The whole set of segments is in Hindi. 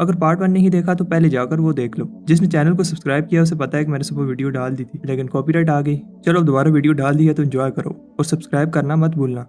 अगर पार्ट 1 नहीं देखा तो पहले जाकर वो देख लो। जिसने चैनल को सब्सक्राइब किया उसे पता है कि मैंने सुबह वीडियो डाल दी थी, लेकिन कॉपीराइट आ गई। चलो अब दोबारा वीडियो डाल दी है तो एंजॉय करो और सब्सक्राइब करना मत भूलना।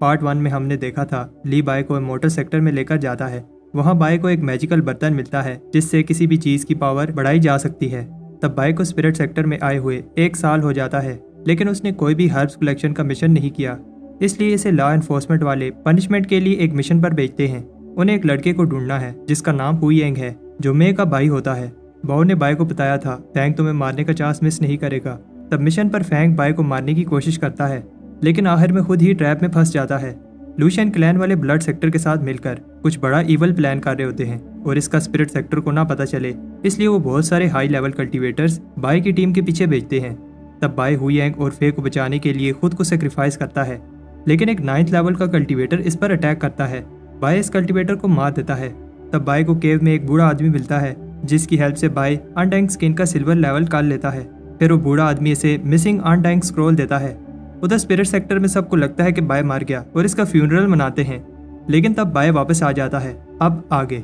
पार्ट 1 में हमने देखा था ली बाय को मोटर सेक्टर में लेकर जाता है। वहाँ बाय को एक मैजिकल बर्तन मिलता है जिससे किसी भी चीज की पावर बढ़ाई जा सकती है। तब बाय को स्पिरिट सेक्टर में आए हुए 1 साल हो जाता है, लेकिन उसने कोई भी हर्ब्स कलेक्शन का मिशन नहीं किया। इसलिए इसे लॉ एनफोर्समेंट वाले पनिशमेंट के लिए एक मिशन पर भेजते हैं। उन्हें एक लड़के को ढूंढना है जिसका नाम हुईएंग है, जो मे का भाई होता है। बाओ ने बाय को बताया था फैंग तुम्हें मारने का चांस मिस नहीं करेगा। तब मिशन पर फैंग बाय को मारने की कोशिश करता है, लेकिन आखिर में खुद ही ट्रैप में फंस जाता है। लूशियन क्लैन वाले ब्लड सेक्टर के साथ मिलकर कुछ बड़ा इवल प्लान कर रहे होते हैं और इसका स्पिरिट सेक्टर को ना पता चले, इसलिए वो बहुत सारे हाई लेवल कल्टीवेटर्स बाय की टीम के पीछे भेजते हैं। तब बाय हुईएंग और फे को बचाने के लिए खुद को सेक्रीफाइस करता है, लेकिन एक 9th लेवल का कल्टीवेटर इस पर अटैक करता है। बाय इस कल्टीवेटर को मार देता है। तब बाय को केव में एक बूढ़ा आदमी मिलता है जिसकी हेल्प से बाय अनडैंक स्किन का सिल्वर लेवल कर लेता है। फिर वो बूढ़ा आदमी इसे मिसिंग अनडैंक स्क्रॉल देता है। उधर स्पिरिट सेक्टर में सबको लगता है कि बाय मार गया और इसका फ्यूनरल मनाते हैं, लेकिन तब बाय वापस आ जाता है। अब आगे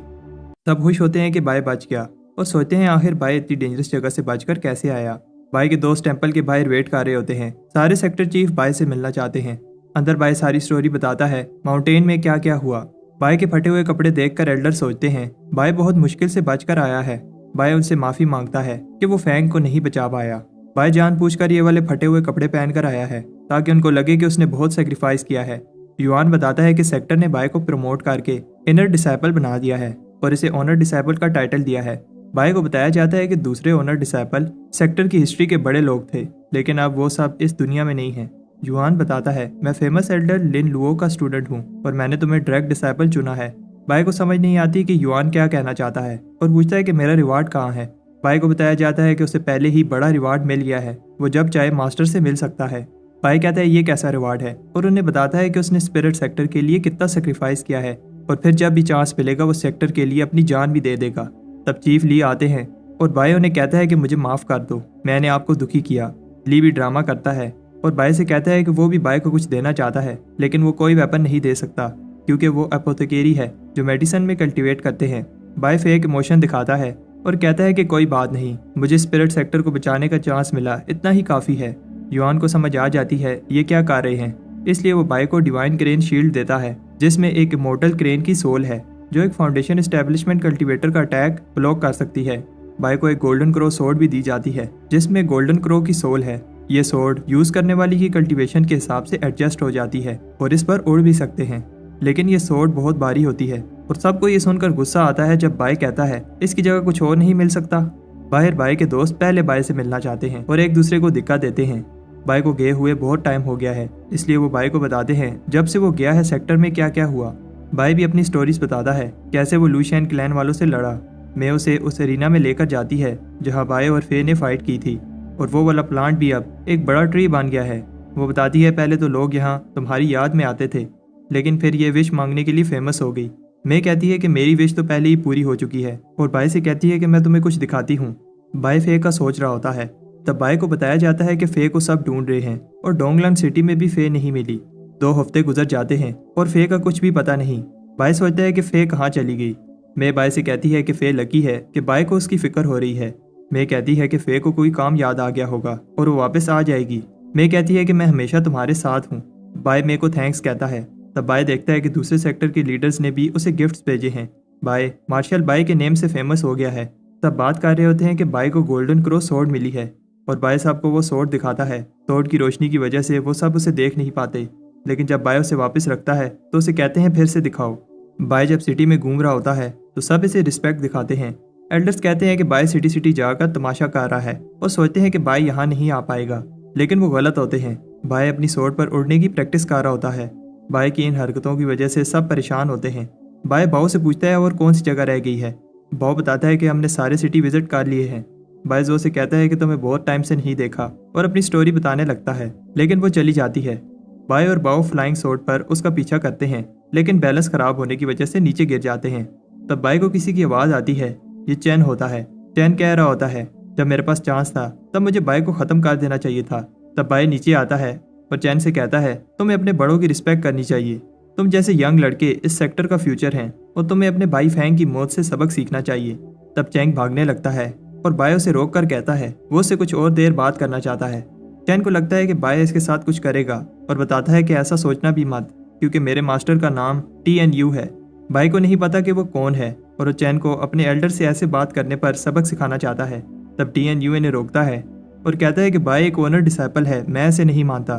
सब खुश होते हैं कि बाय बच गया और सोचते हैं आखिर बाय इतनी डेंजरस जगह से बचकर कैसे आया। बाय के दोस्त टेंपल के बाहर वेट कर रहे होते हैं। सारे सेक्टर चीफ बाय से मिलना चाहते हैं। अंदर बाय सारी स्टोरी बताता है, माउंटेन में क्या क्या हुआ। बाय के फटे हुए कपड़े देखकर एल्डर सोचते हैं बाय बहुत मुश्किल से बचकर आया है। बाय उनसे माफी मांगता है कि वो फैंग को नहीं बचा पाया। बाय जानबूझकर ये वाले फटे हुए कपड़े पहनकर आया है ताकि उनको लगे कि उसने बहुत सेक्रीफाइस किया है। युआन बताता है कि सेक्टर ने बाय को प्रमोट करके इनर डिसाइपल बना दिया है और इसे ऑनर डिसाइपल का टाइटल दिया है। बाय को बताया जाता है कि दूसरे ऑनर डिसाइपल सेक्टर की हिस्ट्री के बड़े लोग थे, लेकिन अब वो सब इस दुनिया में नहीं है। युआन बताता है, मैं फेमस एल्डर लिन लुओ का स्टूडेंट हूँ और मैंने तुम्हें डायरेक्ट डिसाइपल चुना है। बाय को समझ नहीं आती कि युआन क्या कहना चाहता है और पूछता है कि मेरा रिवार्ड कहाँ है। बाय को बताया जाता है कि उसे पहले ही बड़ा रिवार्ड मिल गया है, वो जब चाहे मास्टर से मिल सकता है। बाय कहता है ये कैसा रिवार्ड है और उन्हें बताता है कि उसने स्पिरिट सेक्टर के लिए कितना सेक्रीफाइस किया है और फिर जब भी चांस मिलेगा वो सेक्टर के लिए अपनी जान भी दे देगा। तब चीफ ली आते हैं और बाय उन्हें कहता है कि मुझे माफ कर दो, मैंने आपको दुखी किया। ली भी ड्रामा करता है और बाय से कहता है कि वो भी बाय को कुछ देना चाहता है, लेकिन वो कोई वेपन नहीं दे सकता क्योंकि वो एपोथेकेरी है जो मेडिसिन में कल्टीवेट करते हैं। बाय फेक इमोशन दिखाता है और कहता है कि कोई बात नहीं, मुझे स्पिरिट सेक्टर को बचाने का चांस मिला, इतना ही काफ़ी है। युआन को समझ आ जाती है ये क्या कर रहे हैं, इसलिए वो बाय को डिवाइन क्रेन शील्ड देता है जिसमें एक इमोर्टल क्रेन की सोल है जो एक फाउंडेशन एस्टेब्लिशमेंट कल्टीवेटर का अटैक ब्लॉक कर सकती है। बाय को एक गोल्डन क्रो सोर्ड भी दी जाती है जिसमें गोल्डन क्रो की सोल है। ये सोर्ड यूज करने वाली की कल्टीवेशन के हिसाब से एडजस्ट हो जाती है और इस पर उड़ भी सकते हैं, लेकिन ये सोर्ड बहुत भारी होती है और सबको ये सुनकर गुस्सा आता है जब बाय कहता है इसकी जगह कुछ और नहीं मिल सकता। बाहर बाय के दोस्त पहले बाय से मिलना चाहते हैं और एक दूसरे को दिक्कत देते हैं। बाय को गए हुए बहुत टाइम हो गया है, इसलिए वो बाय को बताते हैं जब से वो गया है सेक्टर में क्या क्या हुआ। बाय भी अपनी स्टोरीज बताता है कैसे वो लूशियन क्लैन वालों से लड़ा। मे उसे उस एरिना में लेकर जाती है जहाँ बाय और फे ने फाइट की थी और वो वाला प्लांट भी अब एक बड़ा ट्री बन गया है। वो बताती है पहले तो लोग यहाँ तुम्हारी याद में आते थे, लेकिन फिर ये विश मांगने के लिए फेमस हो गई। मे कहती है कि मेरी विश तो पहले ही पूरी हो चुकी है और बाय से कहती है कि मैं तुम्हें कुछ दिखाती हूँ। बाय फे का सोच रहा होता है। तब बाय को बताया जाता है कि फे को सब ढूंढ रहे हैं और डोंगलैंड सिटी में भी फे नहीं मिली। 2 हफ्ते गुजर जाते हैं और फे का कुछ भी पता नहीं। बाय सोचता है कि फे कहाँ चली गई। मे बाय से कहती है कि फे लकी है कि बाय को उसकी फिक्र हो रही है। मे कहती है कि फे को कोई काम याद आ गया होगा और वो वापस आ जाएगी। मे कहती है कि मैं हमेशा तुम्हारे साथ हूँ। बाय मे को थैंक्स कहता है। तब बाय देखता है कि दूसरे सेक्टर के लीडर्स ने भी उसे गिफ्ट्स भेजे हैं। बाय मार्शल बाय के नेम से फेमस हो गया है। तब बात कर रहे होते हैं कि बाय को गोल्डन क्रो सोर्ड मिली है और बाय साहब को वो सोर्ड दिखाता है। सोर्ड की रोशनी की वजह से वो सब उसे देख नहीं पाते, लेकिन जब बाय उसे वापस रखता है तो उसे कहते हैं फिर से दिखाओ। बाय जब सिटी में घूम रहा होता है तो सब इसे रिस्पेक्ट दिखाते हैं। एल्डर्स कहते हैं कि बाय सिटी सिटी जाकर तमाशा कर रहा है और सोचते हैं कि बाय यहाँ नहीं आ पाएगा, लेकिन वो गलत होते हैं। बाय अपनी सोर्ड पर उड़ने की प्रैक्टिस कर रहा होता है। बाय की इन हरकतों की वजह से सब परेशान होते हैं। बाय बाओ से पूछता है और कौन सी जगह रह गई है। बाओ बताता है कि हमने सारे सिटी विजिट कर लिए हैं। बाय जो से कहता है कि तुम्हें बहुत टाइम से नहीं देखा और अपनी स्टोरी बताने लगता है, लेकिन वो चली जाती है। बाय और बाओ फ्लाइंग सोर्ड पर उसका पीछा करते हैं, लेकिन बैलेंस खराब होने की वजह से नीचे गिर जाते हैं। तब बाय को किसी की आवाज़ आती है। ये चैन होता है। चैन कह रहा होता है, जब मेरे पास चांस था तब मुझे बाय को ख़त्म कर देना चाहिए था। तब बाय नीचे आता है और चैन से कहता है, तुम्हें अपने बड़ों की रिस्पेक्ट करनी चाहिए। तुम जैसे यंग लड़के इस सेक्टर का फ्यूचर हैं और तुम्हें अपने भाई फैंग की मौत से सबक सीखना चाहिए। तब चैंग भागने लगता है और बाय उसे रोक कर कहता है वो उससे कुछ और देर बात करना चाहता है। चैन को लगता है कि बाय इसके साथ कुछ करेगा और बताता है कि ऐसा सोचना भी मत, क्योंकि मेरे मास्टर का नाम TNU है। बाय को नहीं पता कि वो कौन है और वो चैन को अपने एल्डर से ऐसे बात करने पर सबक सिखाना चाहता है। तब TNU इन्हें रोकता है और कहता है कि बाय एक ओनर डिसाइपल है, मैं ऐसे नहीं मानता।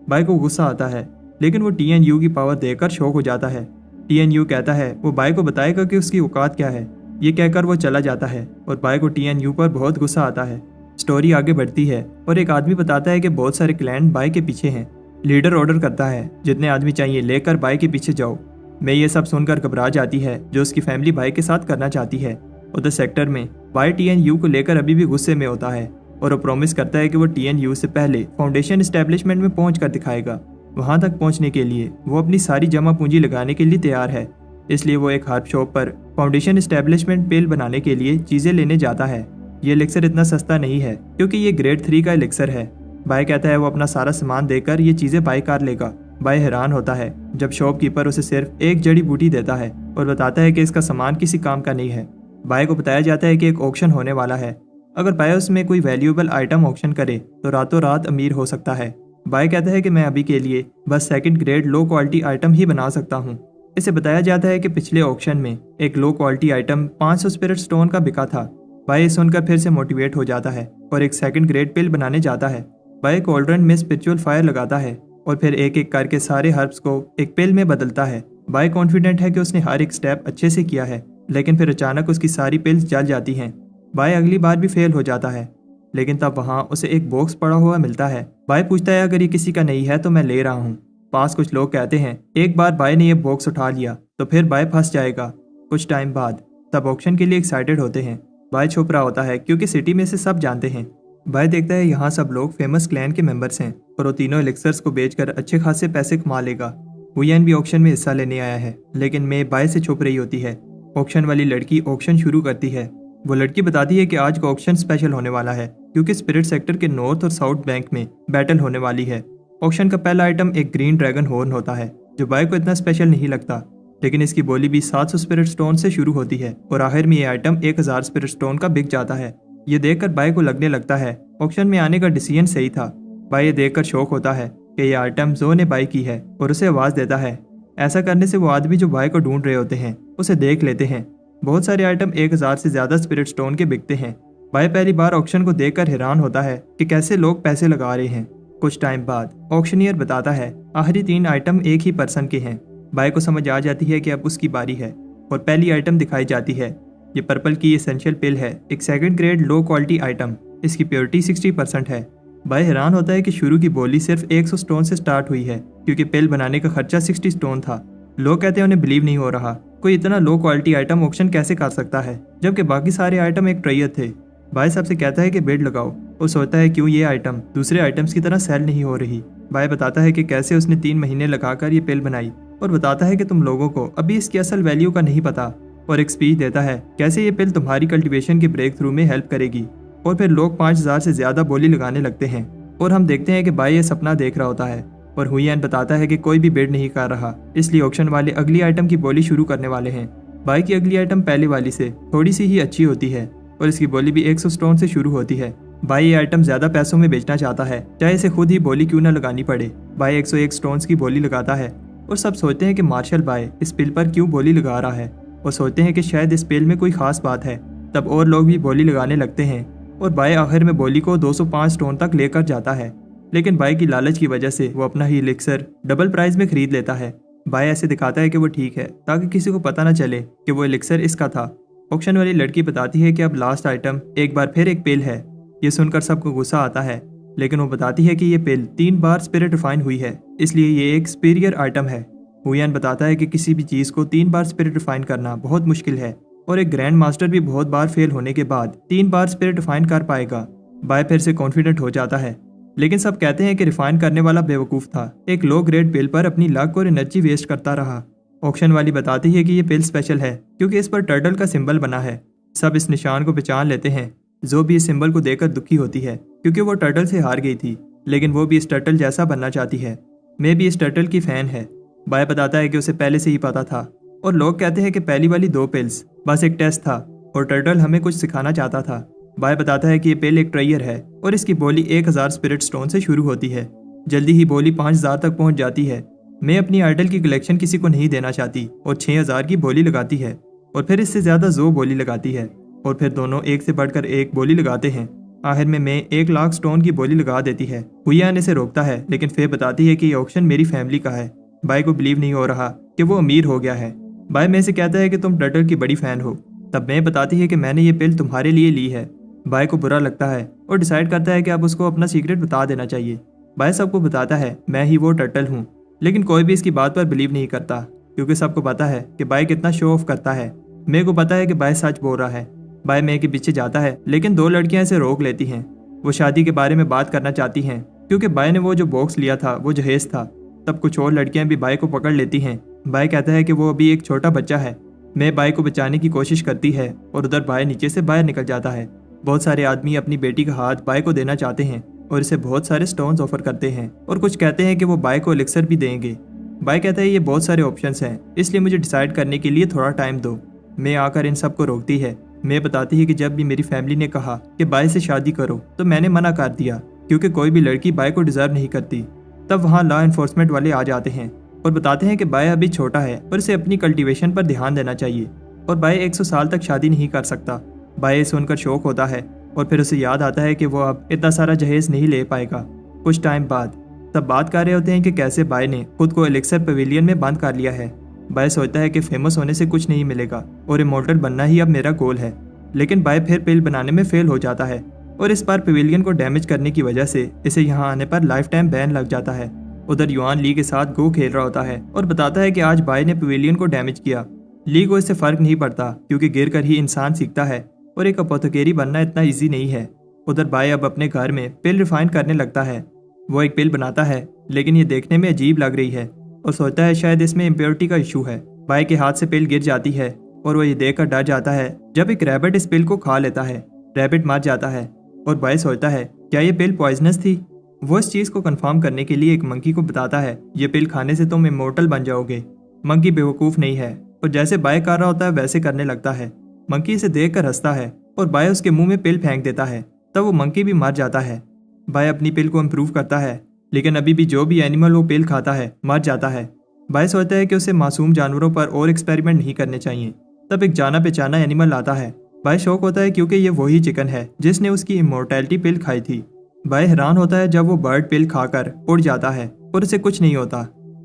बाय को गुस्सा आता है, लेकिन वो TNU की पावर देखकर शॉक हो जाता है। TNU कहता है वो बाय को बताएगा कि उसकी औकात क्या है। ये कहकर वो चला जाता है और बाय को TNU पर बहुत गुस्सा आता है। स्टोरी आगे बढ़ती है और एक आदमी बताता है कि बहुत सारे क्लैन बाय के पीछे हैं। लीडर ऑर्डर करता है जितने आदमी चाहिए लेकर बाय के पीछे जाओ। मैं ये सब सुनकर घबरा जाती है जो उसकी फैमिली बाय के साथ करना चाहती है। उधर सेक्टर में बाय TNU को लेकर अभी भी गुस्से में होता है और वो प्रॉमिस करता है कि वो TNU से पहले फाउंडेशन एस्टेब्लिशमेंट में पहुंच कर दिखाएगा। वहां तक पहुंचने के लिए वो अपनी सारी जमा पूंजी लगाने के लिए तैयार है। इसलिए वो एक हर्ब शॉप पर फाउंडेशन एस्टेब्लिशमेंट पेल बनाने के लिए चीजें लेने जाता है। ये एलिक्सर इतना सस्ता नहीं है क्योंकि ये ग्रेड 3 का एलिक्सर है। बाय कहता है वो अपना सारा सामान देकर ये चीजें बाय कर लेगा। बाय हैरान होता है जब शॉपकीपर उसे सिर्फ एक जड़ी बूटी देता है और बताता है कि इसका सामान किसी काम का नहीं है। बाय को बताया जाता है कि एक ऑक्शन होने वाला है। अगर बाय उसमें कोई वैल्यूएबल आइटम ऑक्शन करे तो रातों रात अमीर हो सकता है। बाय कहता है कि मैं अभी के लिए बस second grade low quality item ही बना सकता हूँ। इसे बताया जाता है कि पिछले ऑक्शन में एक लो क्वालिटी आइटम 500 स्पिरिट स्टोन का बिका था। बाय सुनकर फिर से मोटिवेट हो जाता है और एक सेकंड ग्रेड पिल बनाने जाता है। बाय कॉल्ड्रन में स्पिरिचुअल फायर लगाता है और फिर एक एक करके सारे हर्ब्स को एक पिल में बदलता है। बाय कॉन्फिडेंट है कि उसने हर एक स्टेप अच्छे से किया है, लेकिन फिर अचानक उसकी सारी पिल्स जल जाती हैं। बाय अगली बार भी फेल हो जाता है, लेकिन तब वहाँ उसे एक बॉक्स पड़ा हुआ मिलता है। बाय पूछता है अगर ये किसी का नहीं है तो मैं ले रहा हूँ। पास कुछ लोग कहते हैं एक बार बाय ने ये बॉक्स उठा लिया तो फिर बाय फंस जाएगा। कुछ टाइम बाद तब ऑक्शन के लिए एक्साइटेड होते हैं। बाय छुप रहा होता है क्योंकि सिटी में से सब जानते हैं। बाय देखता है यहाँ सब लोग फेमस क्लैन के मेंबर्स हैं और वो तीनों एलिक्सर्स को बेचकर अच्छे खासे पैसे कमा लेगा। हुयन भी ऑक्शन में हिस्सा लेने आया है, लेकिन मे बाय से छुप रही होती है। ऑक्शन वाली लड़की ऑक्शन शुरू करती है। वो लड़की बताती है कि आज का ऑक्शन स्पेशल होने वाला है क्योंकि स्पिरिट सेक्टर के नॉर्थ और साउथ बैंक में बैटल होने वाली है। ऑक्शन का पहला आइटम एक ग्रीन ड्रैगन हॉर्न होता है जो बाय को इतना स्पेशल नहीं लगता, लेकिन इसकी बोली भी 700 स्पिरिट स्टोन से शुरू होती है और आखिर में ये आइटम 1000 स्पिरिट स्टोन का बिक जाता है। ये देखकर बाय को लगने लगता है ऑक्शन में आने का डिसीजन सही था। बाय ये देखकर शौक होता है कि यह आइटम जो ने बाय की है और उसे आवाज देता है। ऐसा करने से वो आदमी जो बाय को ढूंढ रहे होते हैं उसे देख लेते हैं। बहुत सारे आइटम 1000 से ज्यादा स्पिरिट स्टोन के बिकते हैं। बाय पहली बार ऑक्शन को देखकर हैरान होता है कि कैसे लोग पैसे लगा रहे हैं। कुछ टाइम बाद ऑक्शनियर बताता है आखिरी 3 आइटम एक ही पर्सन के हैं। बाय को समझ आ जाती है कि अब उसकी बारी है और पहली आइटम दिखाई जाती है। ये पर्पल की एसेंशियल पिल है, एक second grade low quality item. इसकी प्योरिटी 60% है। बाय हैरान होता है कि शुरू की बोली सिर्फ 100 स्टोन से स्टार्ट हुई है क्योंकि पिल बनाने का खर्चा 60 स्टोन था। लोग कहते हैं उन्हें बिलीव नहीं हो रहा, कोई इतना लो क्वालिटी आइटम ऑक्शन कैसे कर सकता है जबकि बाकी सारे आइटम एक ट्रेयर थे। बाय सबसे कहता है कि बिड लगाओ। वो सोचता है क्यों ये आइटम दूसरे आइटम्स की तरह सेल नहीं हो रही। बाय बताता है कि कैसे उसने 3 महीने लगाकर ये पिल बनाई और बताता है कि तुम लोगों को अभी इसकी असल वैल्यू का नहीं पता, और एक स्पीच देता है कैसे ये पिल तुम्हारी कल्टीवेशन के ब्रेक थ्रू में हेल्प करेगी। और फिर लोग 5000 से ज्यादा बोली लगाने लगते हैं और हम देखते हैं कि बाय ये सपना देख रहा होता है और हुयन बताता है कि कोई भी बिड नहीं कर रहा, इसलिए ऑक्शन वाले अगली आइटम की बोली शुरू करने वाले हैं। बाय की अगली आइटम पहले वाली से थोड़ी सी ही अच्छी होती है और इसकी बोली भी 100 स्टोन से शुरू होती है। बाय ये आइटम ज्यादा पैसों में बेचना चाहता है, चाहे इसे खुद ही बोली क्यों न लगानी पड़े। बाय 101 स्टोन्स की बोली लगाता है और सब सोचते हैं कि मार्शल बाय इस पिल पर क्यों बोली लगा रहा है और सोचते हैं कि शायद इस पिल में कोई खास बात है। तब और लोग भी बोली लगाने लगते हैं और बाय आखिर में बोली को 205 स्टोन तक लेकर जाता है, लेकिन बाय की लालच की वजह से वो अपना ही एलिक्सर डबल प्राइस में खरीद लेता है। बाय ऐसे दिखाता है कि वो ठीक है ताकि किसी को पता न चले कि वो एलिक्सर इसका था। ऑक्शन वाली लड़की बताती है कि अब लास्ट आइटम एक बार फिर एक पिल है। ये सुनकर सबको गुस्सा आता है, लेकिन वो बताती है कि ये पिल 3 बार स्पिरिट रिफाइन हुई है, इसलिए ये एक सुपीरियर आइटम है। हुयन बताता है कि किसी भी चीज को 3 बार स्पिरिट रिफाइन करना बहुत मुश्किल है और एक ग्रैंड मास्टर भी बहुत बार फेल होने के बाद 3 बार स्पिरिट रिफाइन कर पाएगा। बाय फिर से कॉन्फिडेंट हो जाता है, लेकिन सब कहते हैं कि रिफाइन करने वाला बेवकूफ था, एक लो ग्रेड पिल पर अपनी लक और एनर्जी वेस्ट करता रहा। ऑक्शन वाली बताती है कि ये पिल स्पेशल है क्योंकि इस पर टर्टल का सिंबल बना है। सब इस निशान को पहचान लेते हैं। जो भी इस सिंबल को देखकर दुखी होती है क्योंकि वो टर्टल से हार गई थी, लेकिन वो भी इस टर्टल जैसा बनना चाहती है। मैं भी इस टर्टल की फैन है। बाय बताता है कि उसे पहले से ही पता था और लोग कहते हैं कि पहली वाली 2 पिल्स बस एक टेस्ट था और टर्टल हमें कुछ सिखाना चाहता था। बाय बताता है कि ये पिल एक ट्रायर है और इसकी बोली 1000 स्पिरिट स्टोन से शुरू होती है। जल्दी ही बोली 5000 तक पहुंच जाती है। मैं अपनी आइडल की कलेक्शन किसी को नहीं देना चाहती और 6000 की बोली लगाती है और फिर इससे ज्यादा जो बोली लगाती है और फिर दोनों एक से बढ़कर एक बोली लगाते हैं। आखिर में मैं 1 लाख स्टोन की बोली लगा देती है। हुईयान इसे रोकता है लेकिन फिर बताती है कि ये ऑक्शन मेरी फैमिली का है। बाय को बिलीव नहीं हो रहा कि वो अमीर हो गया है। बाय में से कहता है कि तुम टर्टल की बड़ी फैन हो। तब मैं बताती है कि मैंने ये पिल तुम्हारे लिए ली है। बाय को बुरा लगता है और डिसाइड करता है कि अब उसको अपना सीक्रेट बता देना चाहिए। बाय सबको बताता है मैं ही वो टर्टल हूँ, लेकिन कोई भी इसकी बात पर बिलीव नहीं करता क्योंकि सबको पता है कि बाय कितना शो ऑफ करता है। मे को पता है कि बाय सच बोल रहा है। बाय मे के पीछे जाता है लेकिन 2 लड़कियां इसे रोक लेती हैं। वो शादी के बारे में बात करना चाहती हैं क्योंकि बाय ने वो जो बॉक्स लिया था वो जहेज था। तब कुछ और लड़कियां भी बाय को पकड़ लेती हैं। बाय कहता है कि वो अभी एक छोटा बच्चा है। मैं बाय को बचाने की कोशिश करती है और उधर बाय नीचे से बाहर निकल जाता है। बहुत सारे आदमी अपनी बेटी का हाथ बाय को देना चाहते हैं और इसे बहुत सारे स्टोन्स ऑफर करते हैं और कुछ कहते हैं कि वो बाय को एलिक्सर भी देंगे। बाय कहता है ये बहुत सारे ऑप्शंस हैं, इसलिए मुझे डिसाइड करने के लिए थोड़ा टाइम दो। मैं आकर इन सबको रोकती है। मैं बताती है कि जब भी मेरी फैमिली ने कहा कि बाय से शादी करो तो मैंने मना कर दिया क्योंकि कोई भी लड़की बाय को डिजर्व नहीं करती। तब वहाँ लॉ एनफोर्समेंट वाले आ जाते हैं और बताते हैं कि बाय अभी छोटा है और इसे अपनी कल्टीवेशन पर ध्यान देना चाहिए और बाय 100 साल तक शादी नहीं कर सकता। बाय सुनकर शौक होता है और फिर उसे याद आता है कि वो अब इतना सारा जहेज नहीं ले पाएगा। कुछ टाइम बाद तब बात कर रहे होते हैं कि कैसे बाय ने खुद को एलिक्सर पवेलियन में बंद कर लिया है। बाय सोचता है कि फेमस होने से कुछ नहीं मिलेगा और इमॉर्टल बनना ही अब मेरा गोल है। लेकिन बाय फिर पिल बनाने में फेल हो जाता है और इस बार पवेलियन को डैमेज करने की वजह से इसे यहाँ आने पर लाइफ टाइम बैन लग जाता है। उधर युआन ली के साथ गो खेल रहा होता है और बताता है कि आज बाय ने पवेलियन को डैमेज किया। ली को इससे फर्क नहीं पड़ता क्योंकि गिर कर ही इंसान सीखता है और एक अपोथेकेरी बनना इतना इजी नहीं है। उधर बाय अब अपने घर में पिल रिफाइन करने लगता है। वो एक पिल बनाता है लेकिन ये देखने में अजीब लग रही है और सोचता है शायद इसमें इम्प्योरिटी का इशू है। बाय के हाथ से पिल गिर जाती है और वो ये देखकर डर जाता है जब एक रैबिट इस पिल को खा लेता है। रैबिट मर जाता है और बाय सोचता है क्या ये पिल पॉइजनस थी। वो इस चीज को कंफर्म करने के लिए एक मंकी को बताता है ये पिल खाने से तुम इमोर्टल बन जाओगे। मंकी बेवकूफ नहीं है और जैसे बाय कर रहा होता है वैसे करने लगता है। मंकी इसे देखकर हंसता है और बाय उसके मुंह में पिल फेंक देता है। तब वो मंकी भी मर जाता है। बाय अपनी पिल को इम्प्रूव करता है लेकिन अभी भी जो भी एनिमल वो पिल खाता है मर जाता है। बाय सोचता है कि उसे मासूम जानवरों पर और एक्सपेरिमेंट नहीं करने चाहिए। तब एक जाना पहचाना एनिमल आता है। बाय शौक होता है क्योंकि ये वही चिकन है जिसने उसकी इमोर्टैलिटी पिल खाई थी। बाय हैरान होता है जब वो बर्ड पिल खाकर उड़ जाता है और उसे कुछ नहीं होता।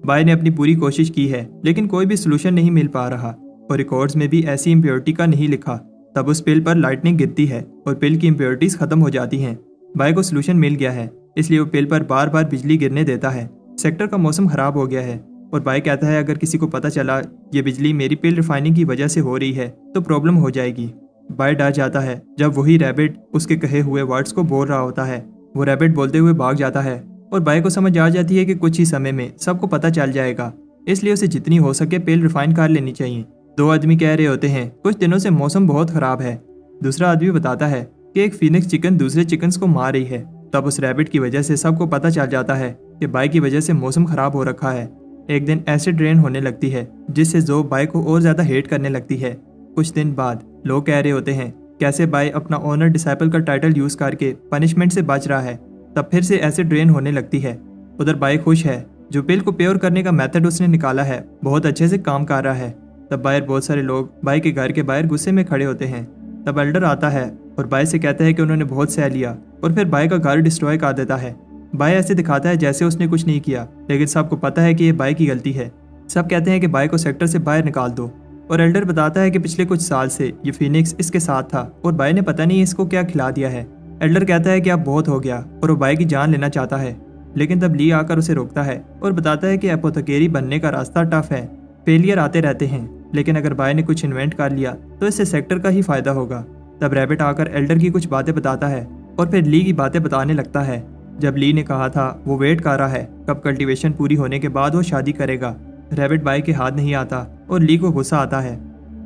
बाय ने अपनी पूरी कोशिश की है लेकिन कोई भी सोल्यूशन नहीं मिल पा रहा और रिकॉर्ड्स में भी ऐसी इम्प्योरिटी का नहीं लिखा। तब उस पिल पर लाइटनिंग गिरती है और पिल की इम्प्योरिटीज खत्म हो जाती हैं। बाय को सोल्यूशन मिल गया है इसलिए वो पिल पर बार बार बिजली गिरने देता है। सेक्टर का मौसम खराब हो गया है और बाय कहता है अगर किसी को पता चला ये बिजली मेरी पिल रिफाइनिंग की वजह से हो रही है तो प्रॉब्लम हो जाएगी। बाय डर जाता है जब वही रैबिट उसके कहे हुए वर्ड्स को बोल रहा होता है। वो रैबिट बोलते हुए भाग जाता है और बाय को समझ आ जाती है कि कुछ ही समय में सबको पता चल जाएगा, इसलिए उसे जितनी हो सके पिल रिफाइन कर लेनी चाहिए। 2 आदमी कह रहे होते हैं कुछ दिनों से मौसम बहुत खराब है। दूसरा आदमी बताता है कि एक फीनिक्स चिकन दूसरे चिकन्स को मार रही है। तब उस रैबिट की वजह से सबको पता चल जाता है कि बाय की वजह से मौसम खराब हो रखा है। एक दिन एसिड रेन होने लगती है जिससे जो बाय को और ज्यादा हेट करने लगती है। कुछ दिन बाद लोग कह रहे होते हैं कैसे बाय अपना ऑनर डिसाइपल का टाइटल यूज करके पनिशमेंट से बच रहा है। तब फिर से एसिड रेन होने लगती है। उधर बाय खुश है जो पिल को प्योर करने का मेथड उसने निकाला है बहुत अच्छे से काम कर रहा है। तब बाहर बहुत सारे लोग बाय के घर के बाहर गुस्से में खड़े होते हैं। तब एल्डर आता है और बाय से कहता है कि उन्होंने बहुत सह लिया और फिर बाय का घर डिस्ट्रॉय कर देता है। बाय ऐसे दिखाता है जैसे उसने कुछ नहीं किया लेकिन सबको पता है कि ये बाय की गलती है। सब कहते हैं कि बाय को सेक्टर से बाहर निकाल दो और एल्डर बताता है कि पिछले कुछ साल से ये फीनिक्स इसके साथ था और बाय ने पता नहीं इसको क्या खिला दिया है। एल्डर कहता है कि अब बहुत हो गया और वो बाय की जान लेना चाहता है लेकिन तब ली आकर उसे रोकता है और बताता है कि एपोथेकेरी बनने का रास्ता टफ है, फेलियर आते रहते हैं, लेकिन अगर बाय ने कुछ इन्वेंट कर लिया तो इससे सेक्टर का ही फायदा होगा। तब रैबिट आकर एल्डर की कुछ बातें बताता है और फिर ली की बातें बताने लगता है। जब ली ने कहा था वो वेट कर रहा है कब कल्टीवेशन पूरी होने के बाद वो शादी करेगा। रैबिट बाय के हाथ नहीं आता और ली को गुस्सा आता है।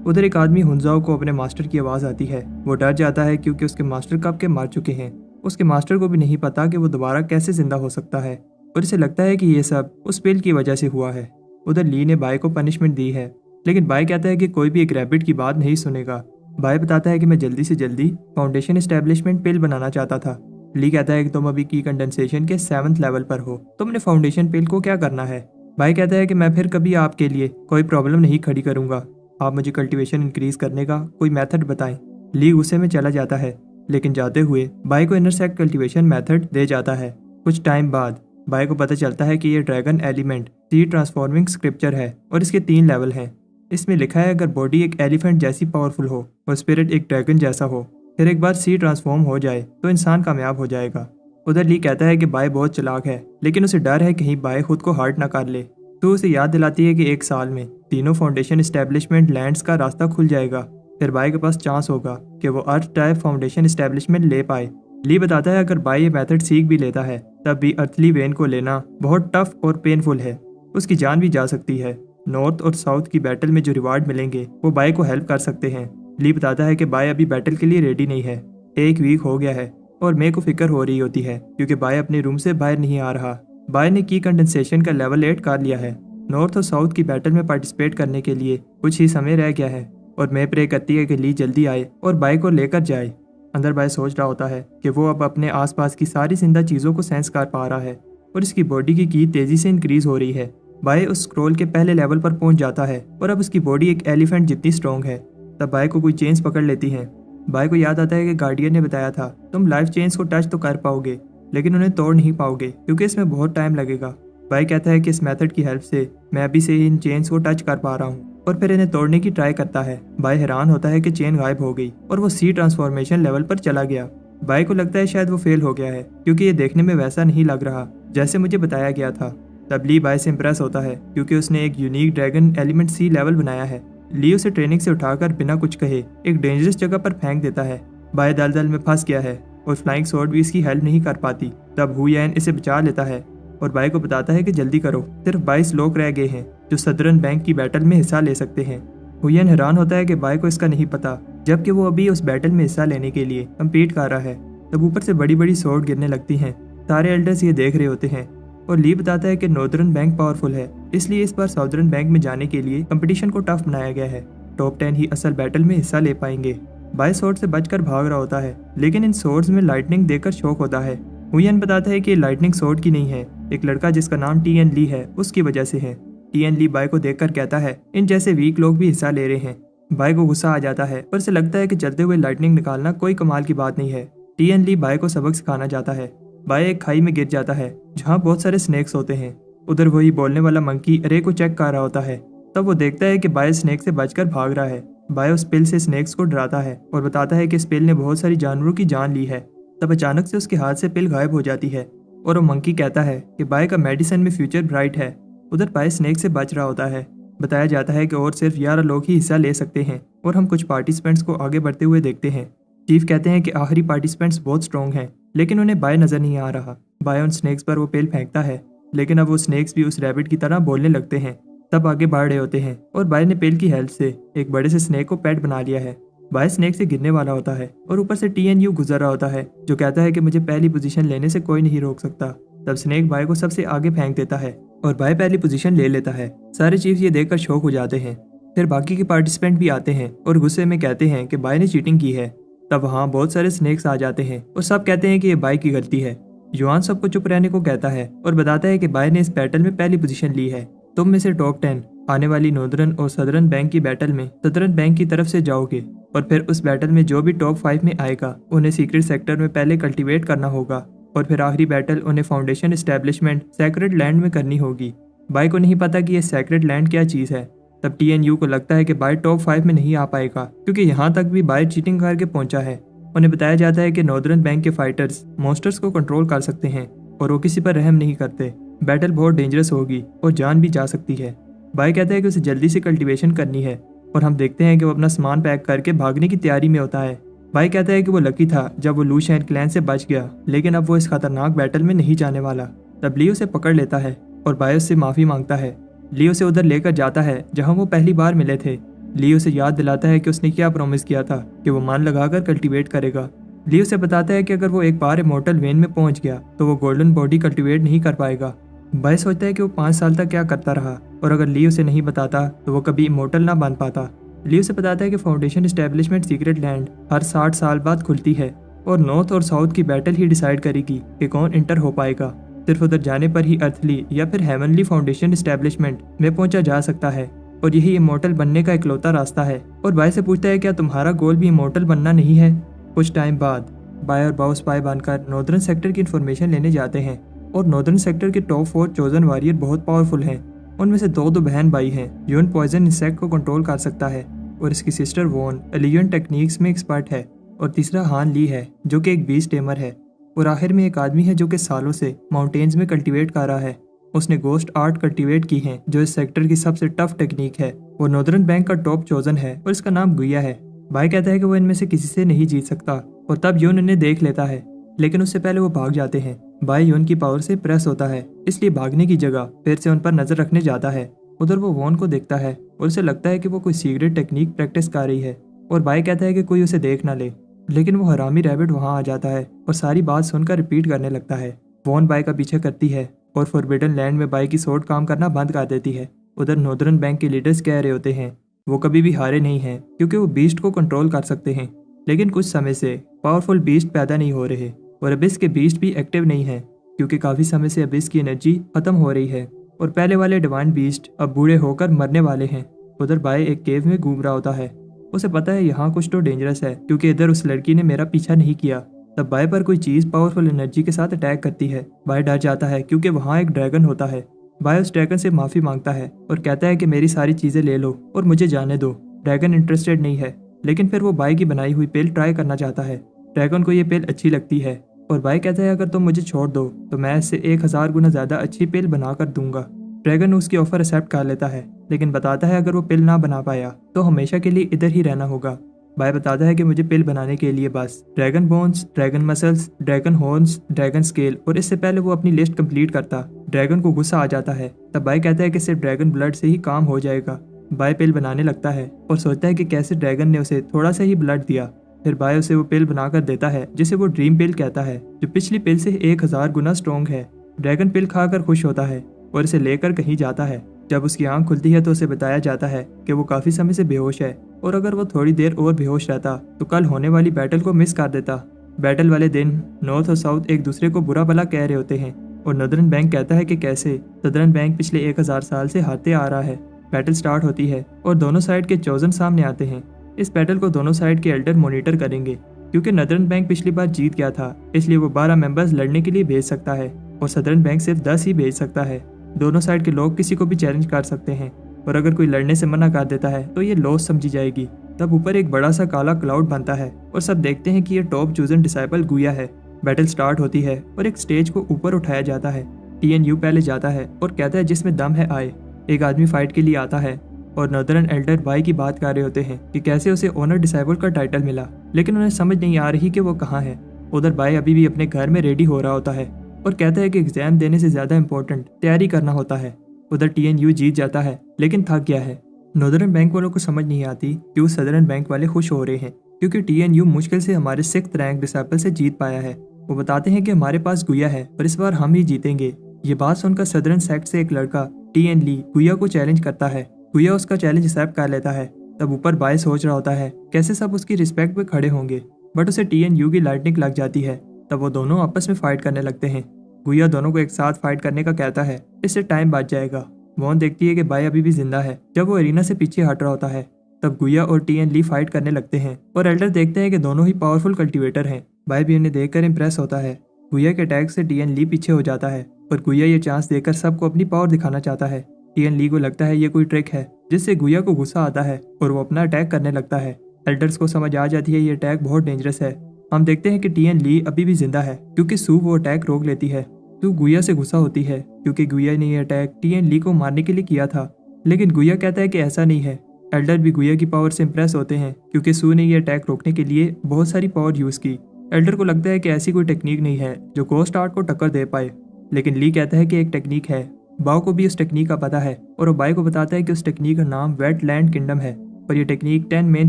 उधर एक आदमी हुंजाओ को अपने मास्टर की आवाज़ आती है। वो डर जाता है क्योंकि उसके मास्टर कब के मार चुके हैं। उसके मास्टर को भी नहीं पता कि वो दोबारा कैसे जिंदा हो सकता है और इसे लगता है कि ये सब उस पिल की वजह से हुआ है। उधर ली ने बाय को पनिशमेंट दी है लेकिन बाय कहता है कि कोई भी एक रैबिट की बात नहीं सुनेगा। बाय बताता है कि मैं जल्दी से जल्दी फाउंडेशन एस्टेब्लिशमेंट पिल बनाना चाहता था। ली कहता है कि तुम अभी की कंडेंसेशन के 7th लेवल पर हो, तुमने फाउंडेशन पिल को क्या करना है। बाय कहता है कि मैं फिर कभी आपके लिए कोई प्रॉब्लम नहीं खड़ी करूंगा, आप मुझे कल्टीवेशन इंक्रीज करने का कोई मेथड बताएं। ली गुस्से में चला जाता है, लेकिन जाते हुए बाय को इंटरसेक्ट कल्टीवेशन मेथड दे जाता है। कुछ टाइम बाद बाय को पता चलता है कि ये dragon element seed transforming scripture है और इसके 3 लेवल हैं। इसमें लिखा है अगर बॉडी एक एलिफेंट जैसी पावरफुल हो और स्पिरिट एक ड्रैगन जैसा हो, फिर एक बार सीड ट्रांसफॉर्म हो जाए तो इंसान कामयाब हो जाएगा। उधर ली कहता है कि बाय बहुत चालाक है, लेकिन उसे डर है कहीं बाय खुद को हर्ट ना कर ले। तो उसे याद दिलाती है कि 1 साल में तीनों फाउंडेशन एस्टेब्लिशमेंट लैंड्स का रास्ता खुल जाएगा, फिर बाय के पास चांस होगा कि वो अर्थ टाइप फाउंडेशन एस्टेब्लिशमेंट ले पाए। ली बताता है अगर बाय ये मेथड सीख भी लेता है तब भी अर्थली वेन को लेना बहुत टफ और पेनफुल है, उसकी जान भी जा सकती है। नॉर्थ और साउथ की बैटल में जो रिवार्ड मिलेंगे वो बाय को हेल्प कर सकते हैं। ली बताता है कि बाय अभी बैटल के लिए रेडी नहीं है, 1 वीक हो गया है और मे को फिक्र हो रही होती है क्योंकि बाय अपने रूम से बाहर नहीं आ रहा। बाय ने की कंडेंसेशन का लेवल 8 कर लिया है। नॉर्थ और साउथ की बैटल में पार्टिसिपेट करने के लिए कुछ ही समय रह गया है और मे प्रे करती है कि ली जल्दी आए और बाय को लेकर जाए। अंदर बाय सोच रहा होता है कि वो अब अपने आसपास की सारी जिंदा चीज़ों को सेंस कर पा रहा है और इसकी बॉडी की की तेज़ी से इंक्रीज हो रही है। बाय उस स्क्रॉल के पहले लेवल पर पहुंच जाता है और अब उसकी बॉडी एक एलिफेंट जितनी स्ट्रॉन्ग है। तब बाय को कोई चेन्स पकड़ लेती हैं। बाय को याद आता है कि गार्डियन ने बताया था तुम लाइफ चेन्स को टच तो कर पाओगे, लेकिन उन्हें तोड़ नहीं पाओगे क्योंकि इसमें बहुत टाइम लगेगा। बाय कहता है कि इस मेथड की हेल्प से मैं अभी से ही इन चेन्स को टच कर पा रहा हूँ और फिर इन्हें तोड़ने की ट्राई करता है। बाय हैरान होता है कि चेन गायब हो गई और वो सी ट्रांसफॉर्मेशन लेवल पर चला गया। बाय को लगता है शायद वो फेल हो गया है क्योंकि ये देखने में वैसा नहीं लग रहा जैसे मुझे बताया गया था। तब ली बाय से इम्प्रेस होता है क्योंकि उसने एक यूनिक ड्रैगन एलिमेंट सी लेवल बनाया है। ली उसे ट्रेनिंग से उठाकर बिना कुछ कहे एक डेंजरस जगह पर फेंक देता है। बाय दलदल में फंस गया है और फ्लाइंग स्वॉर्ड भी इसकी हेल्प नहीं कर पाती। तब हुयेन इसे बचा लेता है और बाय को बताता है कि जल्दी करो, सिर्फ 22 लोग रह गए हैं जो सदरन बैंक की बैटल में हिस्सा ले सकते हैं। हुयेन हैरान होता है कि बाय को इसका नहीं पता, जबकि वो अभी उस बैटल में हिस्सा लेने के लिए कम्पीट कर रहा है। तब ऊपर से बड़ी बड़ी स्वॉर्ड गिरने लगती हैं। सारे एल्डर्स ये देख रहे होते हैं और ली बताता है कि नॉर्दर्न बैंक पावरफुल है, इसलिए इस बार साउदर्न बैंक में जाने के लिए कंपटीशन को टफ बनाया गया है। टॉप 10 ही असल बैटल में हिस्सा ले पाएंगे। बाय स्वॉर्ड से बचकर भाग रहा होता है, लेकिन इन स्वॉर्ड्स में लाइटनिंग देखकर शौक होता है। हुयेन बताता है कि लाइटनिंग स्वॉर्ड की नहीं है, एक लड़का जिसका नाम टीएन ली है उसकी वजह से है। टीएन ली बाय को देखकर कहता है इन जैसे वीक लोग भी हिस्सा ले रहे हैं। बाय को गुस्सा आ जाता है और उसे लगता है कि चलते हुए लाइटनिंग निकालना कोई कमाल की बात नहीं है। टीएन ली बाय को सबक सिखाना चाहता है। बाय एक खाई में गिर जाता है जहाँ बहुत सारे स्नेक्स होते हैं। उधर वही बोलने वाला मंकी रे को चेक कर रहा होता है। तब वो देखता है कि बाय स्नेक से बचकर भाग रहा है। बाय उस पिल से स्नेक्स को डराता है और बताता है कि इस पिल ने बहुत सारी जानवरों की जान ली है। तब अचानक से उसके हाथ से पिल गायब हो जाती है और वो मंकी कहता है कि बाय का मेडिसिन में फ्यूचर ब्राइट है। उधर बाय स्नेक से बच रहा होता है। बताया जाता है कि और सिर्फ 11 लोग ही हिस्सा ले सकते हैं और हम कुछ पार्टिसिपेंट्स को आगे बढ़ते हुए देखते हैं। चीफ कहते हैं कि आखिरी पार्टिसिपेंट्स बहुत स्ट्रॉन्ग हैं, लेकिन उन्हें बाय नजर नहीं आ रहा। बाय उन स्नेक्स पर वो पिल फेंकता है, लेकिन अब वो स्नेक्स भी उस रैबिट की तरह बोलने लगते हैं। तब आगे बढ़ रहे होते हैं और बाय ने पिल की हेल्प से एक बड़े से स्नेक को पेट बना लिया है। बाय स्नेक से गिरने वाला होता है और ऊपर से टीएनयू गुजर रहा होता है जो कहता है कि मुझे पहली पोजीशन लेने से कोई नहीं रोक सकता। तब स्नेक बाय को सबसे आगे फेंक देता है और बाय पहली पोजीशन ले लेता है। सारे चीफ ये देखकर शॉक हो जाते हैं। फिर बाकी के पार्टिसिपेंट भी आते हैं और गुस्से में कहते हैं कि बाय ने चीटिंग की है। तब वहाँ बहुत सारे स्नेक्स आ जाते हैं और सब कहते हैं कि ये बाय की गलती है। युआन सबको चुप रहने को कहता है और बताता है कि बाय ने इस बैटल में पहली पोजीशन ली है। तुम में से टॉप 10 आने वाली नॉर्दर्न और सदर्न बैंक की बैटल में सदर्न बैंक की तरफ से जाओगे और फिर उस बैटल में जो भी टॉप 5 में आएगा उन्हें सीक्रेट सेक्टर में पहले कल्टीवेट करना होगा और फिर आखिरी बैटल उन्हें फाउंडेशन एस्टेब्लिशमेंट सैक्रेड लैंड में करनी होगी। बाय को नहीं पता कि यह सैक्रेड लैंड क्या चीज़ है। तब टीएनयू को लगता है कि बाय टॉप 5 में नहीं आ पाएगा क्योंकि यहाँ तक भी बाय चीटिंग करके पहुंचा है। उन्हें बताया जाता है कि नॉर्दर्न बैंक के फाइटर्स मॉन्स्टर्स को कंट्रोल कर सकते हैं और वो किसी पर रहम नहीं करते। बैटल बहुत डेंजरस होगी और जान भी जा सकती है। बाय कहता है कि उसे जल्दी से कल्टीवेशन करनी है और हम देखते हैं कि वो अपना सामान पैक करके भागने की तैयारी में होता है। बाय कहता है कि वो लकी था जब वो लू शैन क्लैन से बच गया, लेकिन अब वो इस खतरनाक बैटल में नहीं जाने वाला। तब ली उसे पकड़ लेता है और बाय उससे माफ़ी मांगता है। ली उसे उधर लेकर जाता है जहाँ वो पहली बार मिले थे। ली उसे याद दिलाता है कि उसने क्या प्रॉमिस किया था कि वो मान लगाकर कल्टीवेट करेगा। ली उसे बताता है कि अगर वो एक बार इमॉर्टल वेन में पहुंच गया तो वो गोल्डन बॉडी कल्टीवेट नहीं कर पाएगा। बाय सोचता है कि वो 5 साल तक क्या करता रहा और अगर ली उसे नहीं बताता तो वो कभी इमोर्टल ना बन पाता। ली उसे बताता है कि फाउंडेशन एस्टेब्लिशमेंट सीक्रेट लैंड हर 60 साल बाद खुलती है और नॉर्थ और साउथ की बैटल ही डिसाइड करेगी कि कौन इंटर हो पाएगा। सिर्फ उधर जाने पर ही अर्थली या फिर हेवनली फाउंडेशन एस्टेब्लिशमेंट में पहुंचा जा सकता है और यही इमोर्टल बनने का इकलौता रास्ता है। और बाय से पूछता है क्या तुम्हारा गोल भी इमोर्टल बनना नहीं है। कुछ टाइम बाद बाय और बाउ स्पाई बनकर नॉर्दर्न सेक्टर की इन्फॉर्मेशन लेने जाते हैं और नॉर्दर्न सेक्टर के टॉप 4 चोजन वॉरियर बहुत पावरफुल हैं। उनमें से दो बहन भाई हैं। यून पॉइजन इंसेक्ट को कंट्रोल कर सकता है और इसकी सिस्टर वॉन एलियन टेक्निक्स में एक्सपर्ट है और तीसरा हान ली है जो कि एक बीस्ट टेमर है। और आखिर में एक आदमी है जो कि सालों से माउंटेन्स में कल्टीवेट कर रहा है। उसने गोस्ट आर्ट कल्टीवेट की है जो इस सेक्टर की सबसे टफ टेक्निक है। वो नॉर्दर्न बैंक का टॉप चोजन है और इसका नाम गुया है। भाई कहता है कि वो इनमें से किसी से नहीं जीत सकता और तब यून इन्हें देख लेता है, लेकिन उससे पहले वो भाग जाते हैं। भाई यून की पावर से प्रेस होता है, इसलिए भागने की जगह फिर से उन पर नजर रखने जाता है। उधर वो वॉन को देखता है और उसे लगता है कि वो कोई सीक्रेट टेक्निक प्रैक्टिस कर रही है और भाई कहता है कि कोई उसे देख ना ले, लेकिन वो हरामी रैबिट वहां आ जाता है और सारी बात सुनकर रिपीट करने लगता है। वॉन बाई का पीछा करती है और फॉरबिडन लैंड में बाई की सोर्ड काम करना बंद कर देती है। उधर नॉर्दर्न बैंक के लीडर्स कह रहे होते हैं वो कभी भी हारे नहीं हैं क्योंकि वो बीस्ट को कंट्रोल कर सकते हैं, लेकिन कुछ समय से पावरफुल बीस्ट पैदा नहीं हो रहे और अबिस के बीस्ट भी एक्टिव नहीं है क्योंकि काफी समय से अबिस की एनर्जी खत्म हो रही है और पहले वाले डिवाइन बीस्ट अब बूढ़े होकर मरने वाले हैं। उधर बाय एक केव में घूम रहा होता है। उसे पता है यहाँ कुछ तो डेंजरस है क्योंकि इधर उस लड़की ने मेरा पीछा नहीं किया। तब बाय पर कोई चीज पावरफुल एनर्जी के साथ अटैक करती है। बाय डर जाता है क्योंकि वहाँ एक ड्रैगन होता है। बाय उस ड्रैगन से माफी मांगता है और कहता है कि मेरी सारी चीजें ले लो और मुझे जाने दो। ड्रैगन इंटरेस्टेड नहीं है, लेकिन फिर वो बाय की बनाई हुई पिल ट्राई करना चाहता है। ड्रैगन को ये पिल अच्छी लगती है और बाय कहता है अगर तुम मुझे छोड़ दो तो मैं इससे 1000 गुना ज्यादा अच्छी पिल बना कर दूंगा। ड्रैगन उसकी ऑफर एक्सेप्ट कर लेता है, लेकिन बताता है अगर वो पिल ना बना पाया तो हमेशा के लिए इधर ही रहना होगा। बाय बताता है कि मुझे पिल बनाने के लिए बस dragon bones, dragon muscles, dragon horns, dragon scale और इससे पहले वो अपनी लिस्ट कंप्लीट करता ड्रैगन को गुस्सा आ जाता है। तब बाय कहता है कि सिर्फ ड्रैगन ब्लड से ही काम हो जाएगा। बाय पिल बनाने लगता है और सोचता है कि कैसे ड्रैगन ने उसे थोड़ा सा ही ब्लड दिया। फिर बाय उसे वो पिल बनाकर देता है जिसे वो ड्रीम पिल कहता है, जो पिछली पिल से 1000 गुना स्ट्रॉन्ग है। ड्रैगन पिल खाकर खुश होता है और इसे लेकर कहीं जाता है। जब उसकी आंख खुलती है तो उसे बताया जाता है कि वो काफी समय से बेहोश है और अगर वो थोड़ी देर और बेहोश रहता तो कल होने वाली बैटल को मिस कर देता। बैटल वाले दिन नॉर्थ और साउथ एक दूसरे को बुरा भला कह रहे होते हैं और नॉर्दर्न बैंक कहता है कि कैसे सदर्न बैंक पिछले 1000 साल से हारते आ रहा है। बैटल स्टार्ट होती है और दोनों साइड के चोजन सामने आते हैं। इस बैटल को दोनों साइड के एल्डर मॉनिटर करेंगे क्योंकि नॉर्दर्न बैंक पिछली बार जीत गया था, इसलिए वो 12 मेंबर्स लड़ने के लिए भेज सकता है और सदर्न बैंक सिर्फ 10 ही भेज सकता है। दोनों साइड के लोग किसी को भी चैलेंज कर सकते हैं और अगर कोई लड़ने से मना कर देता है तो ये लॉस समझी जाएगी। तब ऊपर एक बड़ा सा काला क्लाउड बनता है और सब देखते हैं कि ये टॉप चूजन डिसाइपल गुया है। बैटल स्टार्ट होती है और एक स्टेज को ऊपर उठाया जाता है। TNU पहले जाता है और कहता है जिसमें दम है आए। एक आदमी फाइट के लिए आता है और नॉर्दर्न एल्डर बाई की बात कर रहे होते हैं कि कैसे उसे ओनर डिसाइबल का टाइटल मिला, लेकिन उन्हें समझ नहीं आ रही कि वो कहाँ है। उधर बाई अभी भी अपने घर में रेडी हो रहा होता है और कहता है कि एग्जाम देने से ज्यादा इम्पोर्टेंट तैयारी करना होता है। उधर TNU जीत जाता है लेकिन थक गया है। नॉर्दर्न बैंक वालों को समझ नहीं आती कि उस सदर्न बैंक वाले खुश हो रहे हैं क्योंकि TNU मुश्किल से हमारे 6th रैंक डिसाइपल से जीत पाया है। वो बताते हैं कि हमारे पास गुया है पर इस बार हम ही जीतेंगे। ये बात सुनकर सदर्न सेक्ट से एक लड़का TN ली गुया को चैलेंज करता है। गुया उसका चैलेंज एक्सेप्ट कर लेता है। तब ऊपर बाय सोच रहा होता है कैसे सब उसकी रिस्पेक्ट पे खड़े होंगे, बट उसे TNU की लाइटनिंग लग जाती है। तब वो दोनों आपस में फाइट करने लगते हैं। गुया दोनों को एक साथ फाइट करने का कहता है, इससे टाइम बच जाएगा। वॉन देखती है कि बाय अभी भी जिंदा है। जब वो एरिना से पीछे हट रहा होता है तब गुया और TN ली फाइट करने लगते हैं और एल्डर देखते हैं कि दोनों ही पावरफुल कल्टीवेटर हैं। बाय भी उन्हें देखकर इंप्रेस होता है। गुया के अटैक से TN ली पीछे हो जाता है पर गुया ये चांस देकर सबको अपनी पावर दिखाना चाहता है। TN ली को लगता है ये कोई ट्रिक है जिससे गुया को गुस्सा आता है और वो अपना अटैक करने लगता है। एल्डर्स को समझ आ जाती है ये अटैक बहुत डेंजरस है। हम देखते हैं कि TN ली अभी भी जिंदा है क्योंकि सू वो अटैक रोक लेती है। सू गुया से गुस्सा होती है क्योंकि गुया ने ये अटैक TN ली को मारने के लिए किया था, लेकिन गुया कहता है कि ऐसा नहीं है। एल्डर भी गुया की पावर से इंप्रेस होते हैं क्योंकि सू ने ये अटैक रोकने के लिए बहुत सारी पावर यूज की। एल्डर को लगता है कि ऐसी कोई टेक्निक नहीं है जो गोस्ट आर्ट को टक्कर दे पाए, लेकिन ली कहता है कि एक टेक्निक है। बाओ को भी उस टेक्निक का पता है और वो बाई को बताता है कि उस टेक्निक का नाम वेटलैंड किंगडम है और ये टेक्निक 10 मेन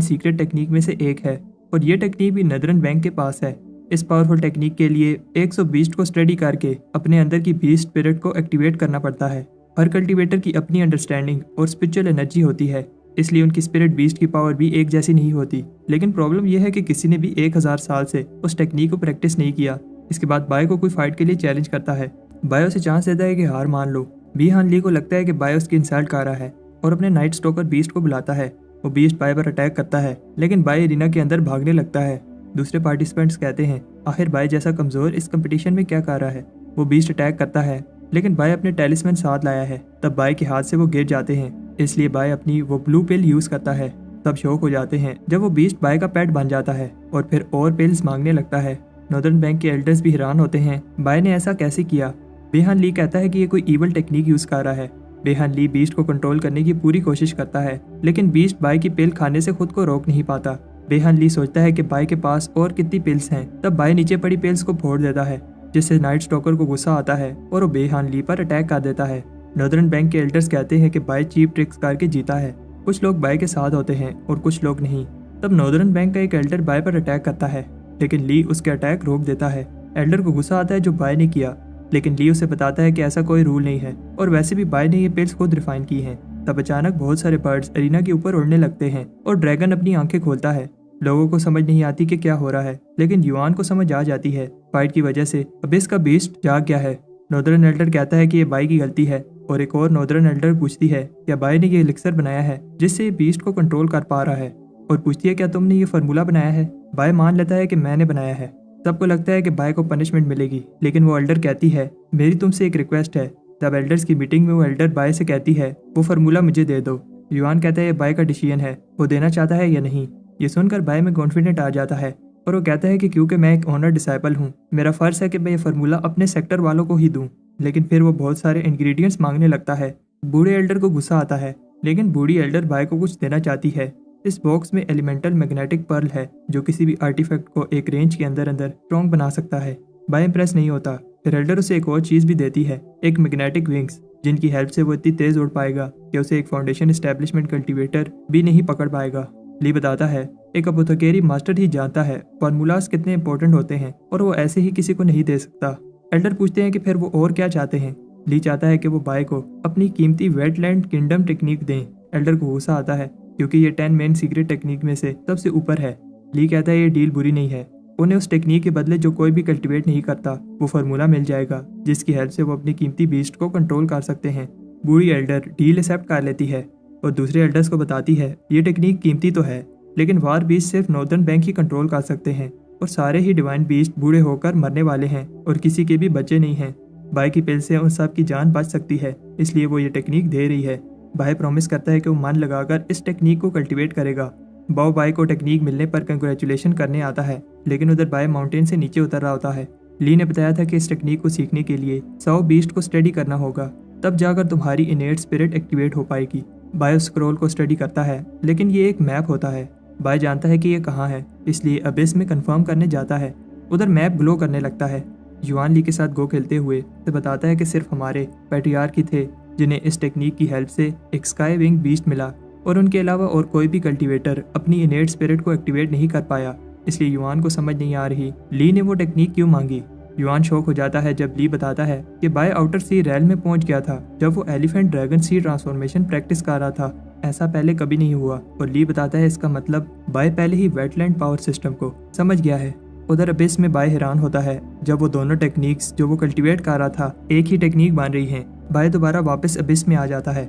सीक्रेट टेक्निक में से एक है और ये टेक्निक भी नॉर्दर्न बैंक के पास है। इस पावरफुल टेक्निक के लिए 100 बीस्ट को स्टडी करके अपने अंदर की बीस्ट स्पिरिट को एक्टिवेट करना पड़ता है। हर कल्टीवेटर की अपनी अंडरस्टैंडिंग और स्पिरिचुअल एनर्जी होती है, इसलिए उनकी स्पिरिट बीस्ट की पावर भी एक जैसी नहीं होती। लेकिन प्रॉब्लम यह है कि किसी ने भी 1000 साल से उस टेक्निक को प्रैक्टिस नहीं किया। इसके बाद बाय को कोई फाइट के लिए चैलेंज करता है। बाय उसे चांस देता है कि हार मान लो। बी हान ली को लगता है कि बाय उसकी इंसल्ट कर रहा है और अपने नाइट स्टॉकर बीस्ट को बुलाता है। वो बीस्ट बाय पर अटैक करता है, लेकिन बाय एरिना के अंदर भागने लगता है। दूसरे पार्टिसिपेंट्स कहते हैं आखिर बाय जैसा कमजोर इस कंपटीशन में क्या कर रहा है। वो बीस्ट अटैक करता है, लेकिन बाय अपने टेलिस्मैन साथ लाया है। तब बाय के हाथ से वो गिर जाते हैं, इसलिए बाय अपनी वो ब्लू पिल यूज करता है। तब शौक हो जाते हैं जब वो बीस्ट बाय का पेट बन जाता है और फिर और पिल्स मांगने लगता है। नॉर्दर्न बैंक के एल्डर्स भी हैरान होते हैं, बाय ने ऐसा कैसे किया। बेहान ली कहता है कि ये कोई ईवल टेक्निक यूज कर रहा है। बेहान ली बीस्ट को कंट्रोल करने की पूरी कोशिश करता है, लेकिन बीस्ट बाय की पिल खाने से खुद को रोक नहीं पाता। बेहान ली सोचता है कि बाय के पास और कितनी पिल्स हैं। तब बाय नीचे पड़ी पिल्स को फोड़ देता है, जिससे नाइट स्टॉकर को गुस्सा आता है और वो बेहान ली पर अटैक कर देता है। नॉर्दर्न बैंक के एल्डर्स कहते हैं कि बाय चीप ट्रिक्स करके जीता है। कुछ लोग बाय के साथ होते हैं और कुछ लोग नहीं। तब नॉर्दर्न बैंक का एक एल्डर बाय पर अटैक करता है, लेकिन ली उसके अटैक रोक देता है। एल्डर को गुस्सा आता है जो बाय ने किया, लेकिन ली उसे बताता है कि ऐसा कोई रूल नहीं है और वैसे भी बाय ने ये पिल्स खुद रिफाइन की हैं। तब अचानक बहुत सारे बर्ड्स एरिना के ऊपर उड़ने लगते हैं और ड्रैगन अपनी आंखें खोलता है। लोगों को समझ नहीं आती कि क्या हो रहा है, लेकिन युआन को समझ आ जाती है। फाइट की वजह से अबिस का बीस्ट जाग गया है। नॉर्दर्न एल्डर कहता है कि ये बाय की गलती है और एक और नॉर्दर्न एल्डर पूछती है क्या बाय ने ये एलिक्सर बनाया है जिससे ये बीस्ट को कंट्रोल कर पा रहा है, और पूछती है क्या तुमने ये फार्मूला बनाया है। बाय मान लेता है कि मैंने बनाया है। सबको लगता है कि बाय को पनिशमेंट मिलेगी, लेकिन वो एल्डर कहती है मेरी तुमसे एक रिक्वेस्ट है। तब एल्डर्स की मीटिंग में वो एल्डर बाय से कहती है वो फार्मूला मुझे दे दो। युआन कहता है ये बाय का डिसीजन है, वो देना चाहता है या नहीं। ये सुनकर बाय में कॉन्फिडेंट आ जाता है और वो कहता है कि क्योंकि मैं एक ऑनर डिसाइपल हूँ, मेरा फर्ज है कि मैं ये फार्मूला अपने सेक्टर वालों को ही दूं। लेकिन फिर वो बहुत सारे इंग्रेडिएंट्स मांगने लगता है। बूढ़े एल्डर को गुस्सा आता है, लेकिन बूढ़ी एल्डर बाय को कुछ देना चाहती है। इस बॉक्स में एलिमेंटल मैग्नेटिक पर्ल है जो किसी भी आर्टिफैक्ट को एक रेंज के अंदर स्ट्रॉन्ग बना सकता है। बाय इंप्रेस नहीं होता। फिर एल्डर उसे एक और चीज भी देती है, एक मैग्नेटिक विंग्स, जिनकी हेल्प से वो इतनी तेज उड़ पाएगा कि उसे एक फाउंडेशन एस्टेब्लिशमेंट कल्टीवेटर भी नहीं पकड़ पाएगा। ली बताता है एक अपोथेकेरी मास्टर ही जानता है फार्मूलाज कितने इंपॉर्टेंट होते हैं और वो ऐसे ही किसी को नहीं दे सकता। एल्डर पूछते हैं कि फिर वो और क्या चाहते हैं। ली चाहता है कि वो बाय को अपनी कीमती वेटलैंड किंगडम टेक्निक दें। एल्डर को गुस्सा आता है क्योंकि ये 10 मेन सीक्रेट टेक्निक में से सबसे ऊपर है। ली कहता है ये डील बुरी नहीं है, उन्हें उस टेक्निक के बदले जो कोई भी कल्टीवेट नहीं करता वो फार्मूला मिल जाएगा जिसकी हेल्प से वो अपनी कीमती बीस्ट को कंट्रोल कर सकते हैं। बूढ़ी एल्डर डील एक्सेप्ट कर लेती है और दूसरे एल्डर्स को बताती है ये टेक्निक कीमती तो है, लेकिन वार बीस्ट सिर्फ नॉर्दर्न बैंक ही कंट्रोल कर सकते हैं और सारे ही डिवाइन बीस्ट बूढ़े होकर मरने वाले हैं और किसी के भी बच्चे नहीं हैं। बाय की पिल से उन सब की जान बच सकती है, इसलिए वो ये टेक्निक दे रही है। बाय प्रॉमिस करता है कि वो मन लगाकर इस टेक्निक को कल्टीवेट करेगा। बाओ बाय को टेक्निक मिलने पर कंग्रेचुलेशन करने आता है, लेकिन उधर बाय माउंटेन से नीचे उतर रहा होता है। ली ने बताया था कि इस टेक्निक को सीखने के लिए 100 बीस्ट को स्टडी करना होगा, तब जाकर तुम्हारी इनेट स्पिरिट एक्टिवेट हो पाएगी। बाय उस स्क्रॉल को स्टडी करता है, लेकिन ये एक मैप होता है। बाय जानता है कि ये कहाँ है, इसलिए अबिस में कंफर्म करने जाता है। उधर मैप ग्लो करने लगता है। युआन ली के साथ गो खेलते हुए तो बताता है कि सिर्फ हमारे पैट्रियार्क ही थे जिन्हें इस टेक्निक की हेल्प से एक स्काई विंग बीस्ट मिला, और उनके अलावा और कोई भी कल्टीवेटर अपनी इनेट स्पिरिट को एक्टिवेट नहीं कर पाया। इसलिए युआन को समझ नहीं आ रही ली ने वो टेक्निक क्यों मांगी। युआन शॉक हो जाता है जब ली बताता है कि बाय आउटर सी रैल में पहुंच गया था जब वो एलिफेंट ड्रैगन सी ट्रांसफॉर्मेशन प्रैक्टिस कर रहा था। ऐसा पहले कभी नहीं हुआ, और ली बताता है इसका मतलब बाय पहले ही वेटलैंड पावर सिस्टम को समझ गया है। उधर अबिस में बाय हैरान होता है जब वो दोनों टेक्निक्स जो वो कल्टीवेट कर रहा था एक ही टेक्निक बन रही हैं। बाय दोबारा वापस अबिस में आ जाता है।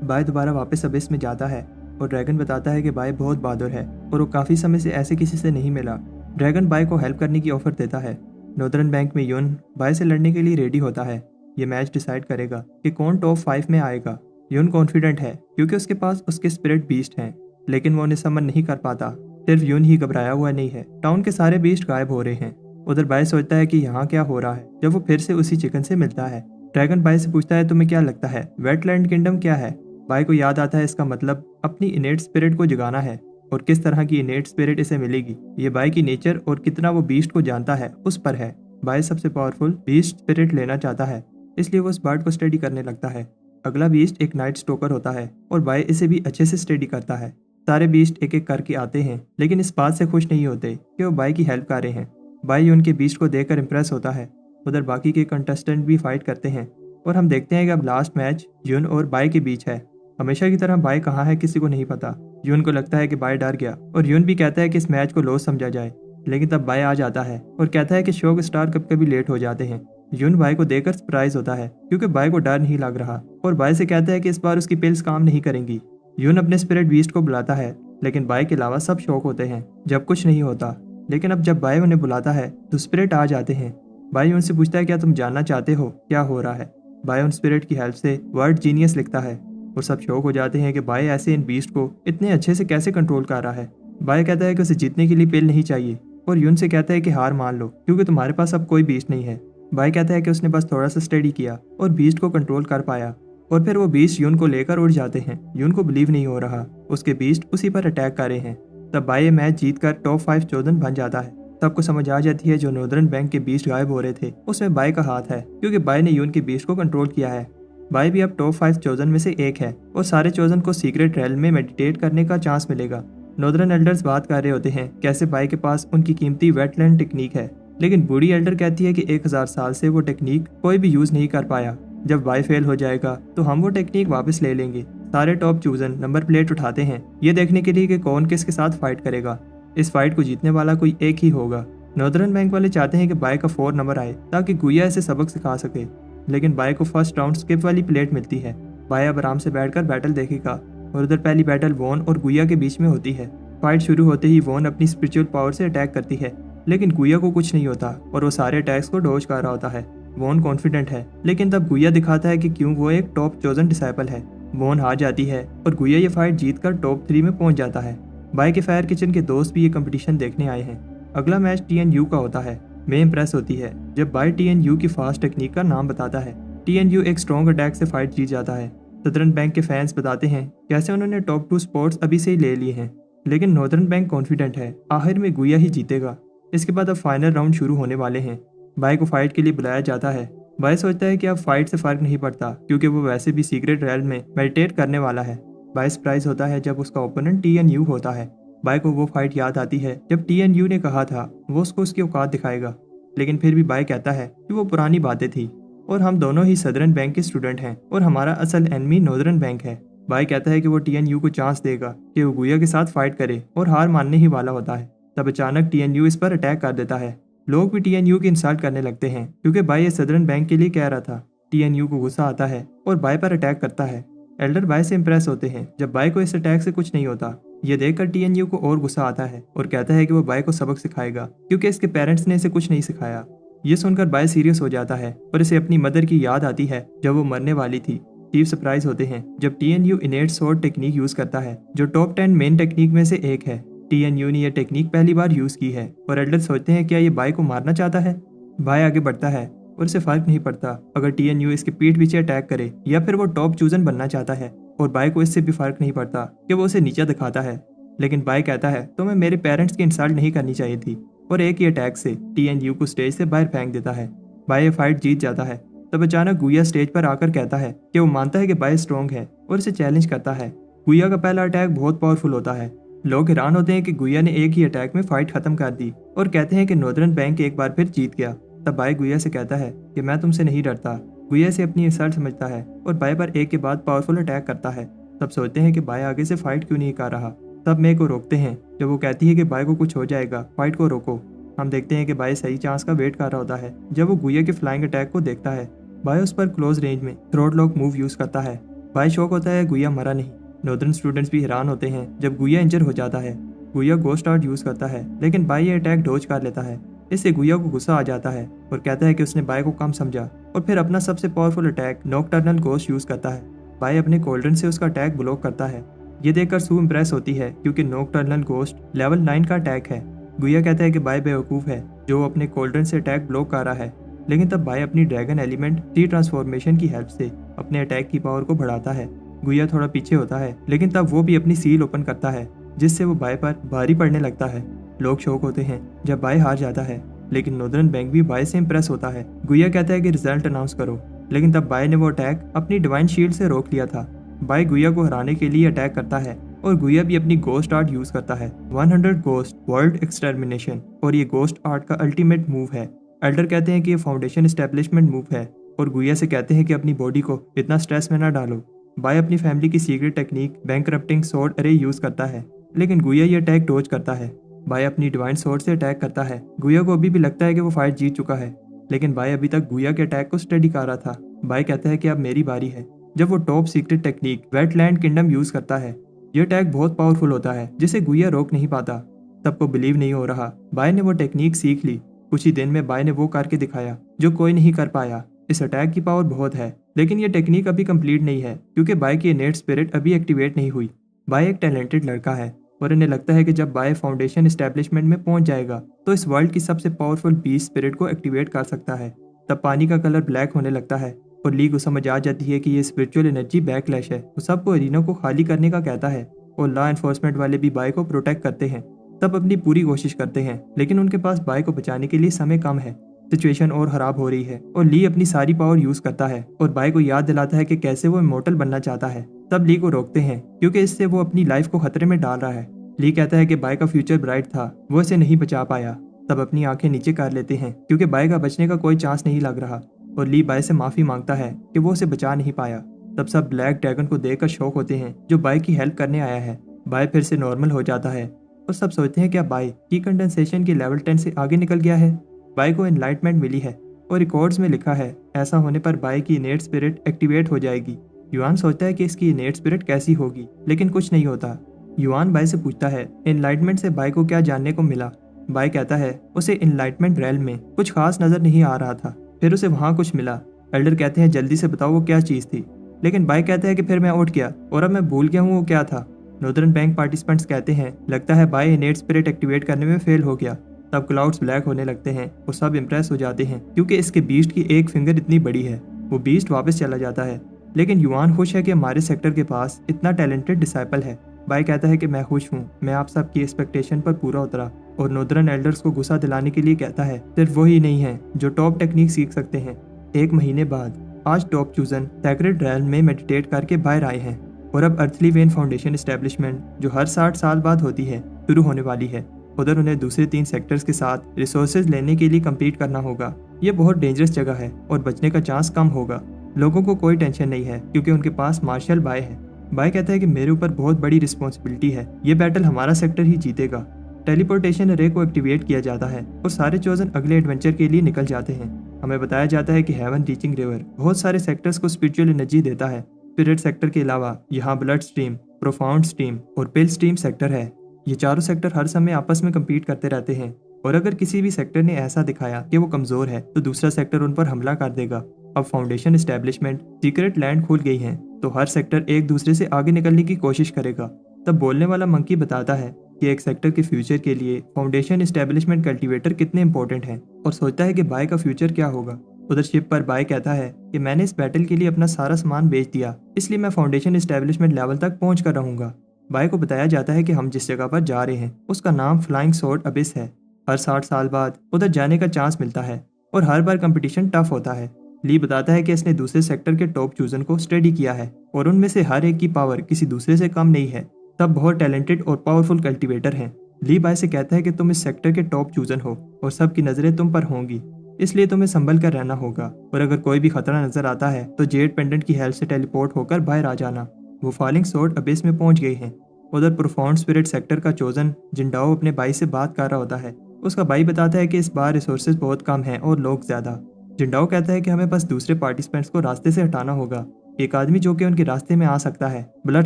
बाय दोबारा वापस अबिस में जाता है और ड्रैगन बताता है कि बाय बहुत बहादुर है और वो काफ़ी समय से ऐसे किसी से नहीं मिला। ड्रैगन बाय को हेल्प करने की ऑफर देता है। नॉर्दर्न बैंक में यून बाय से लड़ने के लिए रेडी होता है। ये मैच डिसाइड करेगा कि कौन टॉप 5 में आएगा। यून कॉन्फिडेंट है क्योंकि उसके पास उसके स्पिरिट बीस्ट हैं, लेकिन वो उन्हें समन नहीं कर पाता। सिर्फ यून ही घबराया हुआ नहीं है। टाउन के सारे बीस्ट गायब हो रहे हैं। उधर बाय सोचता है कि यहाँ क्या हो रहा है जब वो फिर से उसी चिकन से मिलता है। ड्रैगन बाय से पूछता है तुम्हें क्या लगता है वेटलैंड किंगडम क्या है। बाय को याद आता है इसका मतलब अपनी इनेट स्पिरिट को जगाना है, और किस तरह की इनेट स्पिरिट इसे मिलेगी ये बाय की नेचर और कितना वो बीस्ट को जानता है उस पर है। बाय सबसे पावरफुल बीस्ट स्पिरिट लेना चाहता है, इसलिए वो उस बर्ड को स्टडी करने लगता है। अगला बीस्ट एक नाइट स्टोकर होता है और बाय इसे भी अच्छे से स्टडी करता है। सारे बीस्ट एक एक करके आते हैं, लेकिन इस बात से खुश नहीं होते कि वो बाय की हेल्प कर रहे हैं। बाई यून के बीस्ट को देखकर इम्प्रेस होता है। उधर बाकी के कंटेस्टेंट भी फाइट करते हैं और हम देखते हैं कि अब लास्ट मैच यून और बाई के बीच है। हमेशा की तरह बाई कहाँ है किसी को नहीं पता। यून को लगता है कि बाई डर गया और यून भी कहता है कि इस मैच को लॉस समझा जाए, लेकिन तब बाई आ जाता है और कहता है कि शो के स्टार कभी कभी लेट हो जाते हैं। यून बाई को देखकर सरप्राइज होता है क्योंकि बाई को डर नहीं लग रहा और बाई से कहता है कि इस बार उसकी पिल्स काम नहीं करेंगी। यून अपने स्पिरिट बीस्ट को बुलाता है, लेकिन बाई के अलावा सब शौक होते हैं जब कुछ नहीं होता। लेकिन अब जब बाई उन्हें बुलाता है तो स्पिरिट आ जाते हैं। बाई उनसे पूछता है क्या तुम जानना चाहते हो क्या हो रहा है। बाई उन स्पिरिट की हेल्प से वर्ड जीनियस लिखता है और सब शौक हो जाते हैं कि बाई ऐसे इन बीस्ट को इतने अच्छे से कैसे कंट्रोल कर रहा है। बाई कहता है कि उसे जीतने के लिए पिल नहीं चाहिए और यून से कहता है कि हार मान लो क्योंकि तुम्हारे पास अब कोई बीस्ट नहीं है। बाई कहता है कि उसने बस थोड़ा सा स्टडी किया और बीस्ट को कंट्रोल कर पाया और फिर वो बीस्ट यून को लेकर उड़ जाते हैं। यून को बिलीव नहीं हो रहा उसके बीस्ट उसी पर अटैक कर रहे हैं। तब बाई ये मैच जीतकर टॉप 5 चोदन बन जाता है। सबको समझ आ जाती है जो नॉर्दर्न बैंक के बीस्ट गायब हो रहे थे उसमें बाई का हाथ है क्योंकि बाई ने यून के बीस्ट को कंट्रोल किया है। बाई भी अब टॉप 5 चोजन में से एक है और सारे चोजन को सीक्रेट रेल में मेडिटेट करने का चांस मिलेगा। नॉर्दर्न एल्डर्स बात कर रहे होते हैं कैसे बाई के पास उनकी कीमती वेटलैंड टेक्निक है, लेकिन बूढ़ी एल्डर कहती है कि 1000 साल से वो टेक्निक कोई भी यूज नहीं कर पाया। जब बाई फेल हो जाएगा तो हम वो टेक्निक वापस ले लेंगे। सारे टॉप चूजन नंबर प्लेट उठाते हैं ये देखने के लिए कि कौन किसके साथ फाइट करेगा। इस फाइट को जीतने वाला कोई एक ही होगा। नॉर्दर्न बैंक वाले चाहते हैं कि बाई का 4 नंबर आए ताकि गुया इसे सबक सिखा सके, लेकिन बाई को फर्स्ट राउंड स्किप वाली प्लेट मिलती है। बाई अब आराम से बैठकर बैटल देखेगा और उधर पहली बैटल वॉन और गुया के बीच में होती है। फाइट शुरू होते ही वॉन अपनी स्पिरिचुअल पावर से अटैक करती है, लेकिन गुया को कुछ नहीं होता और वो सारे अटैक्स को डॉज कर रहा होता है। वॉन कॉन्फिडेंट है, लेकिन तब गुया दिखाता है कि क्यों वो एक टॉप चोजन डिसाइपल है। वॉन हार जाती है और गुया ये फाइट जीतकर टॉप 3 में पहुंच जाता है। बाई के फायर किचन के दोस्त भी ये कंपटीशन देखने आए हैं। अगला मैच TNU का होता है। मैं इम्प्रेस होती है जब बाई TNU की फास्ट टेक्निक का नाम बताता है। TNU एक स्ट्रॉन्ग अटैक से फाइट जीत जाता है। सदर्न बैंक के फैंस बताते हैं कैसे उन्होंने टॉप 2 स्पॉट्स अभी से ही ले लिए हैं, लेकिन नॉर्दर्न बैंक कॉन्फिडेंट है आखिर में गुया ही जीतेगा। इसके बाद अब फाइनल राउंड शुरू होने वाले हैं। बाई को फाइट के लिए बुलाया जाता है। बाई सोचता है कि अब फाइट से फर्क नहीं पड़ता क्योंकि वो वैसे भी सीक्रेट रेल में मेडिटेट करने वाला है। बाई सरप्राइज होता है जब उसका ओपोनेंट TNU होता है। बाई को वो फाइट याद आती है जब TNU ने कहा था वो उसको उसकी औकात दिखाएगा, लेकिन फिर भी बाई कहता है कि वो पुरानी बातें थी और हम दोनों ही सदर्न बैंक के स्टूडेंट हैं और हमारा असल एनिमी नॉर्दर्न बैंक है। बाई कहता है कि वो TNU को चांस देगा कि वो गुया के साथ फाइट करे और हार मानने ही वाला होता है। तब अचानक TNU इस पर अटैक कर देता है। लोग भी TNU की इंसल्ट करने लगते हैं क्योंकि बाई ये सदर्न बैंक के लिए कह रहा था। TNU को गुस्सा आता है और बाई पर अटैक करता है। एल्डर बाई से इम्प्रेस होते हैं जब बाई को इस अटैक से कुछ नहीं होता। ये देखकर TNU को और गुस्सा आता है और कहता है कि वो बाई को सबक सिखाएगा क्योंकि इसके पेरेंट्स ने इसे कुछ नहीं सिखाया। ये सुनकर बाई सीरियस हो जाता है और इसे अपनी मदर की याद आती है जब वो मरने वाली थी। चीफ सरप्राइज होते हैं जब TNU इनेट स्वॉर्ड टेक्निक यूज करता है जो टॉप 10 मेन टेक्निक में से एक है। TNU ने यह टेक्निक पहली बार यूज की है और एल्डर सोचते हैं क्या ये बाई को मारना चाहता है। बाई आगे बढ़ता है और इसे फर्क नहीं पड़ता अगर TNU इसके पीठ पीछे अटैक करे या फिर वो टॉप चूजन बनना चाहता है, और बाई को इससे भी फर्क नहीं पड़ता कि वो उसे नीचा दिखाता है। लेकिन बाई कहता है तो मैं मेरे पेरेंट्स की इंसल्ट नहीं करनी चाहिए थी और एक ही अटैक से TNU को स्टेज से बाहर फेंक देता है। बाई ये फाइट जीत जाता है। तब अचानक गुया स्टेज पर आकर कहता है कि वो मानता है कि बाई स्ट्रॉन्ग है और इसे चैलेंज करता है। गुया का पहला अटैक बहुत पावरफुल होता है। लोग हैरान होते हैं कि गुया ने एक ही अटैक में फाइट खत्म कर दी और कहते हैं कि नॉर्दर्न बैंक एक बार फिर जीत गया। तब बाई गुया से कहता है कि मैं तुमसे नहीं डरता। गुया से अपनी इंसल्ट समझता है और बाई पर एक के बाद पावरफुल अटैक करता है। तब सोचते हैं कि बाई आगे से फाइट क्यों नहीं कर रहा। तब मे को रोकते हैं जब वो कहती है कि बाई को कुछ हो जाएगा, फाइट को रोको। हम देखते हैं कि बाई सही चांस का वेट कर रहा होता है। जब वो गुया के फ्लाइंग अटैक को देखता है, बाई उस पर क्लोज रेंज में थ्रोट लॉक मूव यूज करता है। बाई शॉक होता है गुया मरा नहीं। नॉर्दर्न स्टूडेंट्स भी हैरान होते हैं जब गुया इंजर हो जाता है। गुया गोस्ट आर्ट यूज करता है, लेकिन बाई ये अटैक डॉज कर लेता है। इससे गुया को गुस्सा आ जाता है और कहता है कि उसने बाई को कम समझा और फिर अपना सबसे powerful attack nocturnal ghost use करता है। बाई अपने कोल्डन से उसका अटैक ब्लॉक करता है। ये देखकर सू इम्प्रेस होती है क्योंकि नॉकटर्नल गोस्ट लेवल 9 का अटैक है। गुया कहता है कि बाई बेवकूफ है जो अपने कोल्डन से अटैक ब्लॉक कर रहा है, लेकिन तब बाई अपनी ड्रैगन एलिमेंट टी ट्रांसफॉर्मेशन की हेल्प से अपने अटैक की पावर को बढ़ाता है। गुया थोड़ा पीछे होता है, लेकिन तब वो भी अपनी सील ओपन करता है जिससे वो बाई पर भारी पड़ने लगता है। लोग शौक होते हैं जब बाई हार जाता है, लेकिन नॉर्दर्न बैंक भी बाई से इम्प्रेस होता है। गुया कहता है कि रिजल्ट अनाउंस करो, लेकिन तब बाई ने वो अटैक अपनी डिवाइन शील्ड से रोक लिया था। बाई गुया को हराने के लिए अटैक करता है, और गुया भी अपनी गोस्ट आर्ट यूज करता है 100 गोस्ट वर्ल्ड एक्सटर्मिनेशन, और ये गोस्ट आर्ट का अल्टीमेट मूव है। एल्डर कहते हैं कि ये फाउंडेशन एस्टेब्लिशमेंट मूव है और गुया से कहते हैं कि अपनी बॉडी को इतना स्ट्रेस में ना डालो। बाय अपनी फैमिली की सीक्रेट टेक्निक बैंकरप्टिंग स्वॉर्ड अरे यूज करता है, लेकिन गुया ये अटैक डॉज करता है। बाय अपनी डिवाइन स्वॉर्ड से अटैक करता है। गुया को अभी भी लगता है कि वो फाइट जीत चुका है, लेकिन बाय अभी तक गुया के अटैक को स्टडी कर रहा था। बाय कहता है कि अब मेरी बारी है। जब वो top secret technique wetland kingdom use करता है, यह अटैक बहुत पावरफुल होता है जिसे गुया रोक नहीं पाता। सबको बिलीव नहीं हो रहा। बाय ने वो टेक्निक सीख ली। कुछ ही दिन में बाय ने वो करके दिखाया जो कोई नहीं कर पाया। इस अटैक की पावर बहुत है, लेकिन ये टेक्निक अभी कंप्लीट नहीं है क्योंकि बाय की इनेट स्पिरिट अभी एक्टिवेट नहीं हुई। बाय एक टैलेंटेड लड़का है और इन्हें लगता है कि जब बाय फाउंडेशन एस्टेब्लिशमेंट में पहुंच जाएगा तो इस वर्ल्ड की सबसे पावरफुल बीस्ट स्पिरिट को एक्टिवेट कर सकता है। तब पानी का कलर ब्लैक होने लगता है और ली को समझ आ जाती है कि ये स्पिरिचुअल एनर्जी बैकलैश है। वो सबको एरिना को खाली करने का कहता है और लॉ एनफोर्समेंट वाले भी बाय को प्रोटेक्ट करते हैं। सब अपनी पूरी कोशिश करते हैं, लेकिन उनके पास बाय को बचाने के लिए समय कम है। सिचुएशन और खराब हो रही है और ली अपनी सारी पावर यूज करता है और बाय को याद दिलाता है कि कैसे वो इमोर्टल बनना चाहता है। तब ली को रोकते हैं क्योंकि इससे वो अपनी लाइफ को खतरे में डाल रहा है। ली कहता है कि बाय का फ्यूचर ब्राइट था, वो इसे नहीं बचा पाया। तब अपनी आंखें नीचे कर लेते हैं क्योंकि बाय का बचने का कोई चांस नहीं लग रहा और ली बाय से माफी मांगता है कि वो उसे बचा नहीं पाया। तब सब ब्लैक ड्रैगन को देखकर शॉक होते हैं जो बाय की हेल्प करने आया है। बाय फिर से नॉर्मल हो जाता है और सब सोचते हैं क्या बाय की कंडेंसेशन की लेवल 10 से आगे निकल गया है। बाय को एनलाइटमेंट मिली है और रिकॉर्ड्स में लिखा है ऐसा होने पर बाय की इनेट स्पिरिट एक्टिवेट हो जाएगी। युआन सोचता है कि इसकी इनेट स्पिरिट कैसी होगी, लेकिन कुछ नहीं होता। युआन बाय से पूछता है एनलाइटमेंट से बाय को क्या जानने को मिला। बाय कहता है उसे एनलाइटमेंट रेल में कुछ खास नजर नहीं आ रहा था, फिर उसे वहां कुछ मिला। एल्डर कहते हैं जल्दी से बताओ वो क्या चीज थी, लेकिन बाय कहता है कि फिर मैं उठ गया और अब मैं भूल गया हूँ वो क्या था। नॉर्दर्न बैंक पार्टिसिपेंट्स कहते हैं लगता है बाय इनेट स्पिरिट एक्टिवेट करने में फेल हो गया। तब क्लाउड्स ब्लैक होने लगते हैं और सब इम्प्रेस हो जाते हैं क्योंकि इसके बीस्ट की एक फिंगर इतनी बड़ी है। वो बीस्ट वापस चला जाता है, लेकिन युआन खुश है कि हमारे सेक्टर के पास इतना टैलेंटेड डिसाइपल है। बाय कहता है कि मैं खुश हूँ, मैं आप सबकी एक्सपेक्टेशन पर पूरा उतरा। और नॉर्दर्न एल्डर्स को गुस्सा दिलाने के लिए कहता है सिर्फ वही नहीं है जो टॉप टेक्निक सीख सकते हैं। 1 महीने बाद आज टॉप चूजन सैक्रेड रैल्म में मेडिटेट करके बाहर आए हैं और अब अर्थली वेन फाउंडेशन एस्टेब्लिशमेंट जो हर 60 साल बाद होती है शुरू होने वाली है। उधर उन्हें दूसरे 3 सेक्टर्स के साथ रिसोर्सेज लेने के लिए कम्पीट करना होगा। ये बहुत डेंजरस जगह है और बचने का चांस कम होगा। लोगों को कोई टेंशन नहीं है क्योंकि उनके पास मार्शल बाय है। बाय कहता है कि मेरे ऊपर बहुत बड़ी रिस्पॉन्सिबिलिटी है, ये बैटल हमारा सेक्टर ही जीतेगा। टेलीपोर्टेशन रे को एक्टिवेट किया जाता है और सारे चोजन अगले एडवेंचर के लिए निकल जाते हैं। हमें बताया जाता है कि हेवन रीचिंग रिवर बहुत सारे सेक्टर्स को स्पिरिचुअल एनर्जी देता है। स्पिरिट सेक्टर के अलावा यहाँ ब्लड स्ट्रीम, प्रोफाउंड स्ट्रीम और पिल स्ट्रीम सेक्टर है। ये चारों सेक्टर हर समय आपस में कम्पीट करते रहते हैं और अगर किसी भी सेक्टर ने ऐसा दिखाया कि वो कमजोर है तो दूसरा सेक्टर उन पर हमला कर देगा। अब फाउंडेशन एस्टेब्लिशमेंट सीक्रेट लैंड खुल गई है तो हर सेक्टर एक दूसरे से आगे निकलने की कोशिश करेगा। तब बोलने वाला मंकी बताता है कि एक सेक्टर के फ्यूचर के लिए फाउंडेशन एस्टेब्लिशमेंट कल्टीवेटर कितने इंपॉर्टेंट हैं और सोचता है कि बाय का फ्यूचर क्या होगा। उधर शिप पर बाय कहता है कि मैंने इस बैटल के लिए अपना सारा सामान बेच दिया, इसलिए मैं फाउंडेशन एस्टेब्लिशमेंट लेवल तक पहुंच कर रहूंगा। बाय को बताया जाता है कि हम जिस जगह पर जा रहे हैं उसका नाम फ्लाइंग स्वॉर्ड अबिस है। हर 60 साल बाद उधर जाने का चांस मिलता है और हर बार कंपटीशन टफ होता है। ली बताता है कि इसने दूसरे सेक्टर के टॉप चूजन को स्टडी किया है और उनमें से हर एक की पावर किसी दूसरे से कम नहीं है। तब बहुत टैलेंटेड और पावरफुल कल्टीवेटर हैं। ली बाय से कहता है कि तुम इस सेक्टर के टॉप चूजन हो और सबकी नजरें तुम पर होंगी, इसलिए तुम्हें संभल कर रहना होगा और अगर कोई भी खतरा नजर आता है तो जेड पेंडेंट की हेल्प से टेलीपोर्ट होकर बाहर आ जाना। वो फॉलिंग स्वॉर्ड अबिस में पहुंच गए हैं। उधर प्रोफाउंड स्पिरिट सेक्टर का चोजन जिंडाओ अपने भाई से बात कर रहा होता है। उसका भाई बताता है कि इस बार रिसोर्सेज बहुत कम हैं और लोग ज्यादा। जिंडाओ कहता है कि हमें बस दूसरे पार्टिसिपेंट्स को रास्ते से हटाना होगा। एक आदमी जो कि उनके रास्ते में आ सकता है ब्लड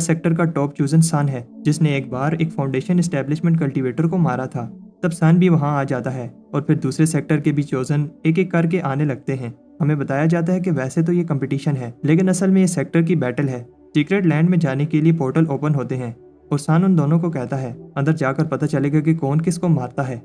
सेक्टर का टॉप चूजन सन है, जिसने एक बार एक फाउंडेशन एस्टेब्लिशमेंट कल्टीवेटर को मारा था। तब सन भी वहां आ जाता है और फिर दूसरे सेक्टर के भी चोजन एक एक करके आने लगते हैं। हमें बताया जाता है कि वैसे तो ये कंपटीशन है, लेकिन असल में ये सेक्टर की बैटल है। सीक्रेट लैंड में जाने के लिए पोर्टल ओपन होते हैं और सन उन दोनों को कहता है अंदर जाकर पता चलेगा कि कौन किसको मारता है।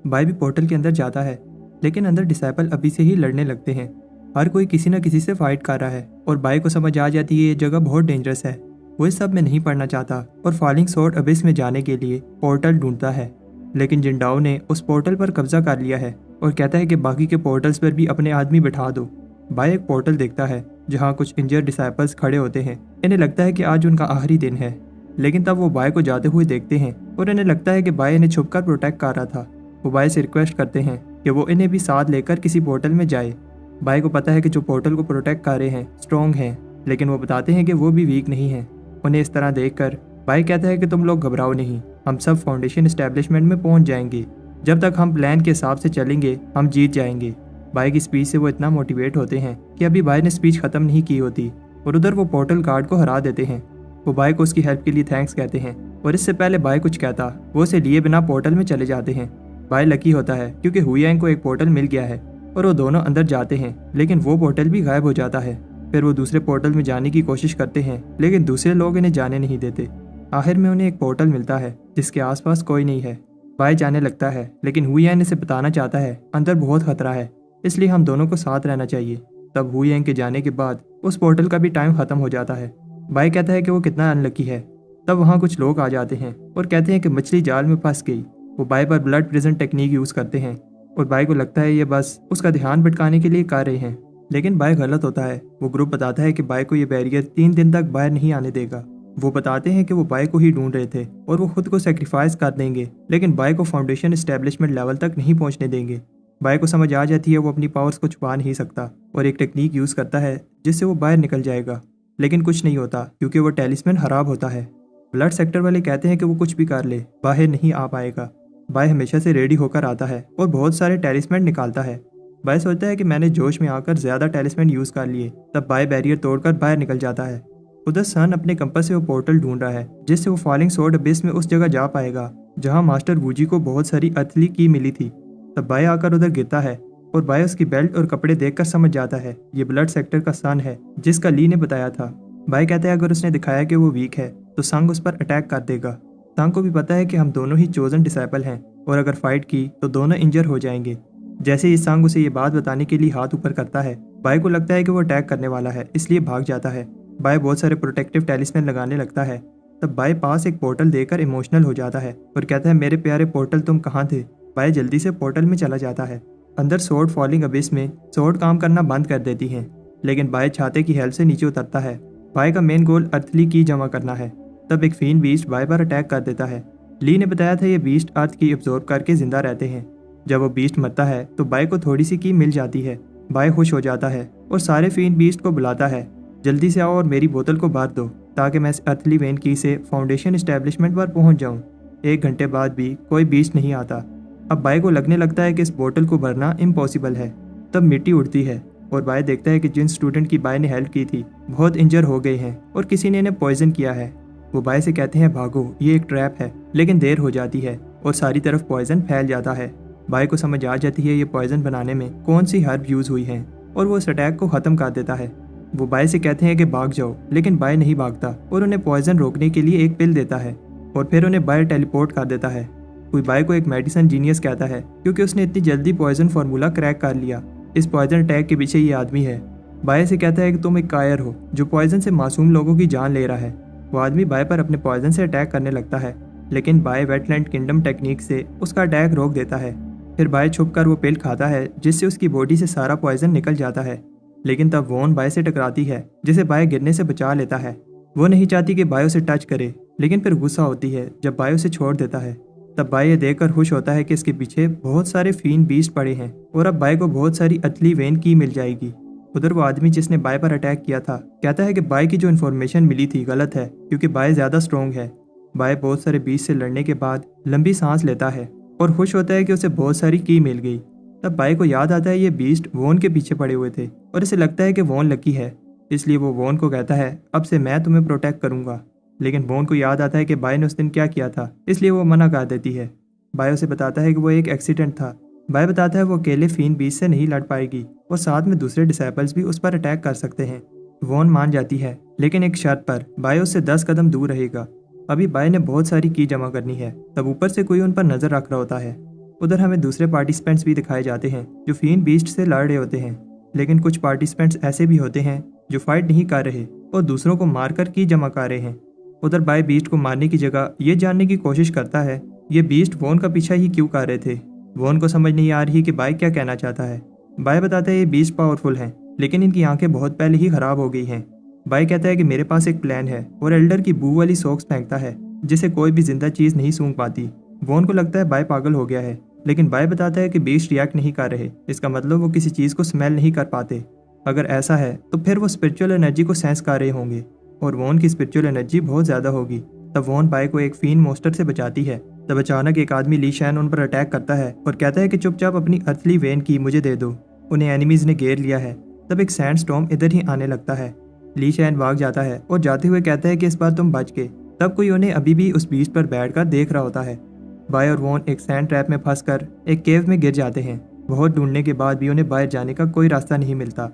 बाय भी पोर्टल के अंदर जाता है, लेकिन अंदर डिसाइपल अभी से ही लड़ने लगते हैं। हर कोई किसी न किसी से फाइट कर रहा है और बाय को समझ आ जाती है ये जगह बहुत डेंजरस है। वो इस सब में नहीं पड़ना चाहता और फॉलिंग स्वॉर्ड अबिस में जाने के लिए पोर्टल ढूंढता है, लेकिन जिंडाओ ने उस पोर्टल पर कब्जा कर लिया है और कहता है कि बाकी के पोर्टल्स पर भी अपने आदमी बैठा दो। बाय एक पोर्टल देखता है जहाँ कुछ इंजर्ड डिसाइपल्स खड़े होते हैं। इन्हें लगता है कि आज उनका आखिरी दिन है। लेकिन तब वो बाय को जाते हुए देखते हैं और इन्हें लगता है कि बाय इन्हें छुपकर प्रोटेक्ट कर रहा था। वो बाय से रिक्वेस्ट करते हैं कि वो इन्हें भी साथ लेकर किसी पोर्टल में जाए। बाय को पता है कि जो पोर्टल को प्रोटेक्ट कर रहे हैं स्ट्रॉन्ग हैं, लेकिन वो बताते हैं कि वो भी वीक नहीं हैं। उन्हें इस तरह देखकर बाय कहता है कि तुम लोग घबराओ नहीं, हम सब फाउंडेशन एस्टेब्लिशमेंट में पहुंच जाएंगे। जब तक हम प्लान के हिसाब से चलेंगे हम जीत जाएंगे। बाय की स्पीच से वो इतना मोटिवेट होते हैं कि अभी बाय ने स्पीच खत्म नहीं की होती और उधर वो पोर्टल गार्ड को हरा देते हैं। वो बाय को उसकी हेल्प के लिए थैंक्स कहते हैं और इससे पहले बाय कुछ कहता वो उसे लिए बिना पोर्टल में चले जाते हैं। बाय लकी होता है क्योंकि हुयांग को एक पोर्टल मिल गया है और वो दोनों अंदर जाते हैं, लेकिन वो पोर्टल भी गायब हो जाता है। फिर वो दूसरे पोर्टल में जाने की कोशिश करते हैं, लेकिन दूसरे लोग इन्हें जाने नहीं देते। आखिर में उन्हें एक पोर्टल मिलता है जिसके आसपास कोई नहीं है। बाय जाने लगता है, लेकिन हुयांग इसे बताना चाहता है अंदर बहुत खतरा है, इसलिए हम दोनों को साथ रहना चाहिए। तब हुयांग के जाने के बाद उस पोर्टल का भी टाइम खत्म हो जाता है। बाय कहता है कि वो कितना अनलकी है। तब वहाँ कुछ लोग आ जाते हैं और कहते हैं कि मछली जाल में फंस गई। वो बाय पर ब्लड प्रिजन टेक्निक यूज़ करते हैं और बाय को लगता है ये बस उसका ध्यान भटकाने के लिए कर रहे हैं, लेकिन बाय गलत होता है। वो ग्रुप बताता है कि बाय को ये बैरियर 3 दिन तक बाहर नहीं आने देगा। वो बताते हैं कि वो बाय को ही ढूंढ रहे थे और वो खुद को सेक्रीफाइस कर देंगे, लेकिन बाय को फाउंडेशन एस्टेब्लिशमेंट लेवल तक नहीं पहुंचने देंगे। बाय को समझ आ जाती है वो अपनी पावर्स को छुपा नहीं सकता और एक टेक्निक यूज़ करता है जिससे वो बाहर निकल जाएगा, लेकिन कुछ नहीं होता क्योंकि वो टेलिस्मैन खराब होता है। ब्लड सेक्टर वाले कहते हैं कि वो कुछ भी कर ले बाहर नहीं आ पाएगा। बाय हमेशा से रेडी होकर आता है और बहुत सारे टेलिस्मैन निकालता है। बाय सोचता है कि मैंने जोश में आकर ज़्यादा टेलिस्मैन यूज़ कर लिए। तब बाय बैरियर तोड़कर बाहर निकल जाता है। उधर सन अपने कंपास से वो पोर्टल ढूंढ रहा है जिससे वो फॉलिंग सोर्ड अबिस में उस जगह जा पाएगा जहां मास्टर वूजी को बहुत सारी अर्थली की मिली थी। तब बाय आकर उधर गिरता है और बाय उसकी बेल्ट और कपड़े देखकर समझ जाता है ये ब्लड सेक्टर का सन है जिसका ली ने बताया था। बाय कहता है अगर उसने दिखाया कि वो वीक है तो संग उस पर अटैक कर देगा। संग को भी पता है कि हम दोनों ही चोजन डिसाइपल हैं और अगर फाइट की तो दोनों इंजर हो जाएंगे। जैसे ही संग उसे ये बात बताने के लिए हाथ ऊपर करता है, बाय को लगता है कि वो अटैक करने वाला है, इसलिए भाग जाता है। बाय बहुत सारे प्रोटेक्टिव टेलिस्मैन लगाने लगता है। तब बाय पास एक पोर्टल देकर इमोशनल हो जाता है और कहता है मेरे प्यारे पोर्टल तुम कहाँ थे। बाय जल्दी से पोर्टल में चला जाता है। अंदर सोर्ड फॉलिंग अबिस में सोर्ड काम करना बंद कर देती हैं, लेकिन बाय छाते की हेल्प से नीचे उतरता है। बाय का मेन गोल अर्थली की जमा करना है। तब एक फीन बीस्ट बाय पर अटैक कर देता है। ली ने बताया था ये बीस्ट अर्थ की एब्जॉर्ब करके जिंदा रहते हैं। जब वो बीस्ट मरता है तो बाय को थोड़ी सी की मिल जाती है। बाय खुश हो जाता है और सारे फीन बीस्ट को बुलाता है, जल्दी से आओ और मेरी बोतल को भर दो ताकि मैं इस अर्थली वेन की से फाउंडेशन एस्टेब्लिशमेंट पर पहुंच जाऊं। 1 घंटे बाद भी कोई बीस्ट नहीं आता। अब बाय को लगने लगता है कि इस बोतल को भरना इम्पॉसिबल है। तब मिट्टी उड़ती है और बाय देखता है कि जिन स्टूडेंट की बाय ने हेल्प की थी बहुत इंजर हो गए हैं और किसी ने इन्हें पॉइजन किया है। वो बाय से कहते हैं भागो ये एक ट्रैप है, लेकिन देर हो जाती है और सारी तरफ पॉइजन फैल जाता है। बाय को समझ आ जाती है ये पॉइजन बनाने में कौन सी हर्ब यूज हुई है और वो उस अटैक को खत्म कर देता है। वो बाय से कहते हैं कि भाग जाओ, लेकिन बाय नहीं भागता और उन्हें पॉइजन रोकने के लिए एक पिल देता है और फिर उन्हें बाय टेलीपोर्ट कर देता है। कोई बाय को एक मेडिसिन जीनियस कहता है क्योंकि उसने इतनी जल्दी पॉइजन फार्मूला क्रैक कर लिया। इस पॉइजन अटैक के पीछे ये आदमी है। बाय से कहता है कि तुम एक कायर हो जो पॉइजन से मासूम लोगों की जान ले रहा है। वो आदमी बाय पर अपने पॉइजन से अटैक करने लगता है, लेकिन बाय वेटलैंड किंगडम टेक्निक से उसका अटैक रोक देता है। फिर बाय छुपकर वो पिल खाता है जिससे उसकी बॉडी से सारा पॉइजन निकल जाता है, लेकिन तब वोन बाय से टकराती है जिसे बाय गिरने से बचा लेता है। वो नहीं चाहती कि बाय उसे टच करे, लेकिन फिर गुस्सा होती है जब बाय उसे छोड़ देता है। तब बाय ये देखकर खुश होता है कि इसके पीछे बहुत सारे फीन बीस्ट पड़े हैं और अब बाय को बहुत सारी अतली वेन की मिल जाएगी। उधर वो आदमी जिसने बाय पर अटैक किया था कहता है कि बाय की जो इन्फॉर्मेशन मिली थी गलत है क्योंकि बाय ज़्यादा स्ट्रॉन्ग है। बाय बहुत सारे बीस्ट से लड़ने के बाद लंबी सांस लेता है और खुश होता है कि उसे बहुत सारी की मिल गई। तब बाय को याद आता है ये बीस्ट वोन के पीछे पड़े हुए थे और इसे लगता है कि वोन लकी है, इसलिए वो वोन को कहता है अब से मैं तुम्हें प्रोटेक्ट करूंगा। लेकिन वोन को याद आता है कि बाय ने उस दिन क्या किया था, इसलिए वो मना कर देती है। बाय उसे बताता है कि वो एक एक्सीडेंट था। बाय बताता है वो अकेले फीन बीस्ट से नहीं लड़ पाएगी और साथ में दूसरे डिसाइपल्स भी उस पर अटैक कर सकते हैं। वोन मान जाती है, लेकिन एक शर्त पर, बाय उससे 10 कदम दूर रहेगा। अभी बाय ने बहुत सारी की जमा करनी है। तब ऊपर से कोई उन पर नजर रख रहा होता है। उधर हमें दूसरे पार्टिसिपेंट्स भी दिखाए जाते हैं जो फीन बीस्ट से लड़ रहे होते हैं, लेकिन कुछ पार्टिसिपेंट्स ऐसे भी होते हैं जो फाइट नहीं कर रहे और दूसरों को मारकर की जमा कर रहे हैं। उधर बाय बीस्ट को मारने की जगह ये जानने की कोशिश करता है ये बीस्ट वोन का पीछा ही क्यों कर रहे थे। वोन को समझ नहीं आ रही कि बाय क्या कहना चाहता है। बाय बताता है ये बीस्ट पावरफुल हैं, लेकिन इनकी आंखें बहुत पहले ही खराब हो गई हैं। बाई कहता है कि मेरे पास एक प्लान है और एल्डर की बू वाली सॉक्स फेंकता है जिसे कोई भी जिंदा चीज नहीं सूंघ पाती। वॉन को लगता है बाई पागल हो गया है, लेकिन बाई बताता है कि बीस्ट रिएक्ट नहीं कर रहे, इसका मतलब वो किसी चीज को स्मेल नहीं कर पाते। अगर ऐसा है तो फिर वो स्पिरिचुअल एनर्जी को सेंस कर रहे होंगे और वॉन की स्पिरिचुअल एनर्जी बहुत ज्यादा होगी। तब वॉन बाई को एक फीन मोस्टर से बचाती है। तब अचानक एक आदमी ली शैन उन पर अटैक करता है और कहता है कि चुपचाप अपनी अर्थली वेन की मुझे दे दो। उन्हें एनिमीज ने घेर लिया है। तब एक सैंड स्टॉर्म इधर ही आने लगता है। ली शैन भाग जाता है और जाते हुए कहता है कि इस बार तुम बच गए। तब कोई उन्हें अभी भी उस बीच पर बैठकर देख रहा होता है। बाय और वॉन एक सैंड ट्रैप में फंसकर एक केव में गिर जाते हैं। बहुत ढूंढने के बाद भी उन्हें बाहर जाने का कोई रास्ता नहीं मिलता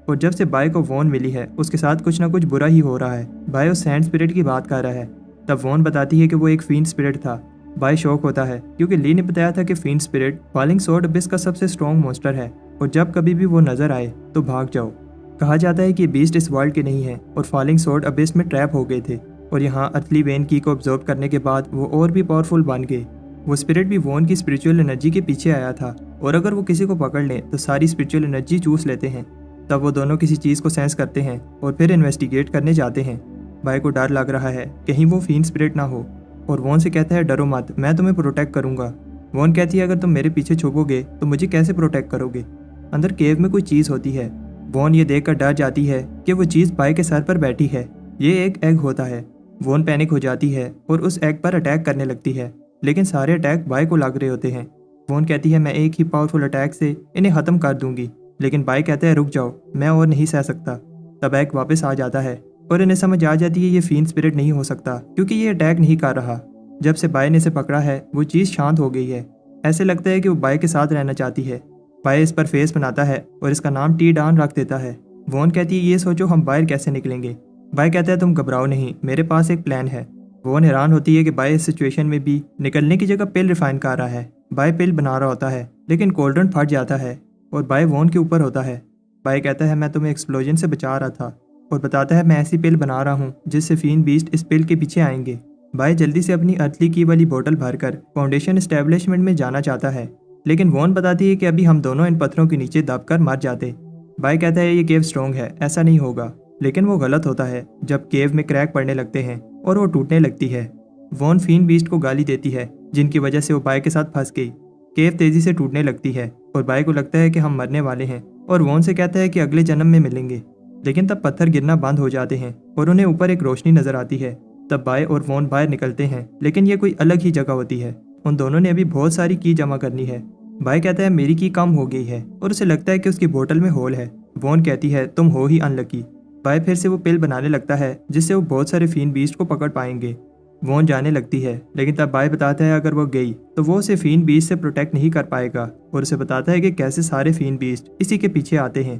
और जब से बाय को वॉन मिली है उसके साथ कुछ ना कुछ बुरा ही हो रहा है। बाय उस सैंड स्पिरिट की बात कर रहा है। तब वॉन बताती है कि वो एक फीन स्पिरिट था। बाय शॉक होता है क्योंकि ली ने बताया था कि फीन स्पिरिट फॉलिंग स्वॉर्ड अबिस का सबसे स्ट्रॉन्ग मॉन्स्टर है और जब कभी भी वो नजर आए तो भाग जाओ। कहा जाता है कि बीस्ट इस वर्ल्ड के नहीं है और फॉलिंग स्वॉर्ड अबिस में ट्रैप हो गए थे और यहाँ अर्थली वेन की को ऑब्जर्व करने के बाद वो और भी पावरफुल बन गए। वो स्पिरिट भी वॉन की स्पिरिचुअल एनर्जी के पीछे आया था और अगर वो किसी को पकड़ ले तो सारी स्पिरिचुअल एनर्जी चूस लेते हैं। तब वो दोनों किसी चीज़ को सेंस करते हैं और फिर इन्वेस्टिगेट करने जाते हैं। बाय को डर लग रहा है कहीं वो फीन स्पिरिट ना हो और वॉन से कहता है डरो मत, मैं तुम्हें प्रोटेक्ट करूंगा। वॉन कहती है अगर तुम मेरे पीछे छुपोगे तो मुझे कैसे प्रोटेक्ट करोगे। अंदर केव में कोई चीज़ होती है। वॉन ये देखकर डर जाती है कि वो चीज़ बाय के सर पर बैठी है। ये एक एग होता है। वॉन पैनिक हो जाती है और उस एग पर अटैक करने लगती है, लेकिन सारे अटैक बाय को लग रहे होते हैं। वॉन कहती है मैं एक ही पावरफुल अटैक से इन्हें ख़त्म कर दूंगी, लेकिन बाय कहता है रुक जाओ, मैं और नहीं सह सकता। तब एग वापस आ जाता है और इन्हें समझ आ जाती है ये फीन स्पिरिट नहीं हो सकता क्योंकि ये अटैक नहीं कर रहा। जब से बाय ने इसे पकड़ा है वो चीज़ शांत हो गई है। ऐसे लगता है कि वो बाय के साथ रहना चाहती है। बाय इस पर फेस बनाता है और इसका नाम टी डान रख देता है। वॉन कहती है ये सोचो हम बाहर कैसे निकलेंगे। बाय कहता है तुम घबराओ नहीं, मेरे पास एक प्लान है। वॉन हैरान होती है कि बाय इस सिचुएशन में भी निकलने की जगह पिल रिफाइन कर रहा है। बाय पिल बना रहा होता है लेकिन कोल्ड्रन फट जाता है और बाय वॉन के ऊपर होता है। बाय कहता है मैं तुम्हें एक्सप्लोजन से बचा रहा था और बताता है मैं ऐसी पिल बना रहा हूँ जिससे फीन बीस्ट इस पिल के पीछे आएंगे। बाय जल्दी से अपनी अर्थली की वाली बोतल भरकर फाउंडेशन एस्टेब्लिशमेंट में जाना चाहता है, लेकिन वॉन बताती है कि अभी हम दोनों इन पत्थरों के नीचे दबकर मर जाते। बाय कहता है ये केव स्ट्रॉन्ग है, ऐसा नहीं होगा, लेकिन वो गलत होता है जब केव में क्रैक पड़ने लगते हैं और वो टूटने लगती है। वॉन फीन बीस्ट को गाली देती है जिनकी वजह से वो बाय के साथ फंस गई। केव तेजी से टूटने लगती है और बाय को लगता है कि हम मरने वाले हैं और वॉन से कहता है कि अगले जन्म में मिलेंगे, लेकिन तब पत्थर गिरना बंद हो जाते हैं और उन्हें ऊपर एक रोशनी नजर आती है। तब बाय और वॉन बाहर निकलते हैं, लेकिन ये कोई अलग ही जगह होती है। उन दोनों ने अभी बहुत सारी की जमा करनी है। बाय कहता है मेरी की कम हो गई है और उसे लगता है कि उसकी बोतल में होल है। वॉन कहती है तुम हो ही अनलकी। बाय फिर से वो पिल बनाने लगता है जिससे वो बहुत सारे फीन बीस्ट को पकड़ पाएंगे। वॉन जाने लगती है, लेकिन तब बाय बताता है अगर वो गई तो वो उसे फीन बीस्ट से प्रोटेक्ट नहीं कर पाएगा और उसे बताता है कि कैसे सारे फीन बीस्ट इसी के पीछे आते हैं।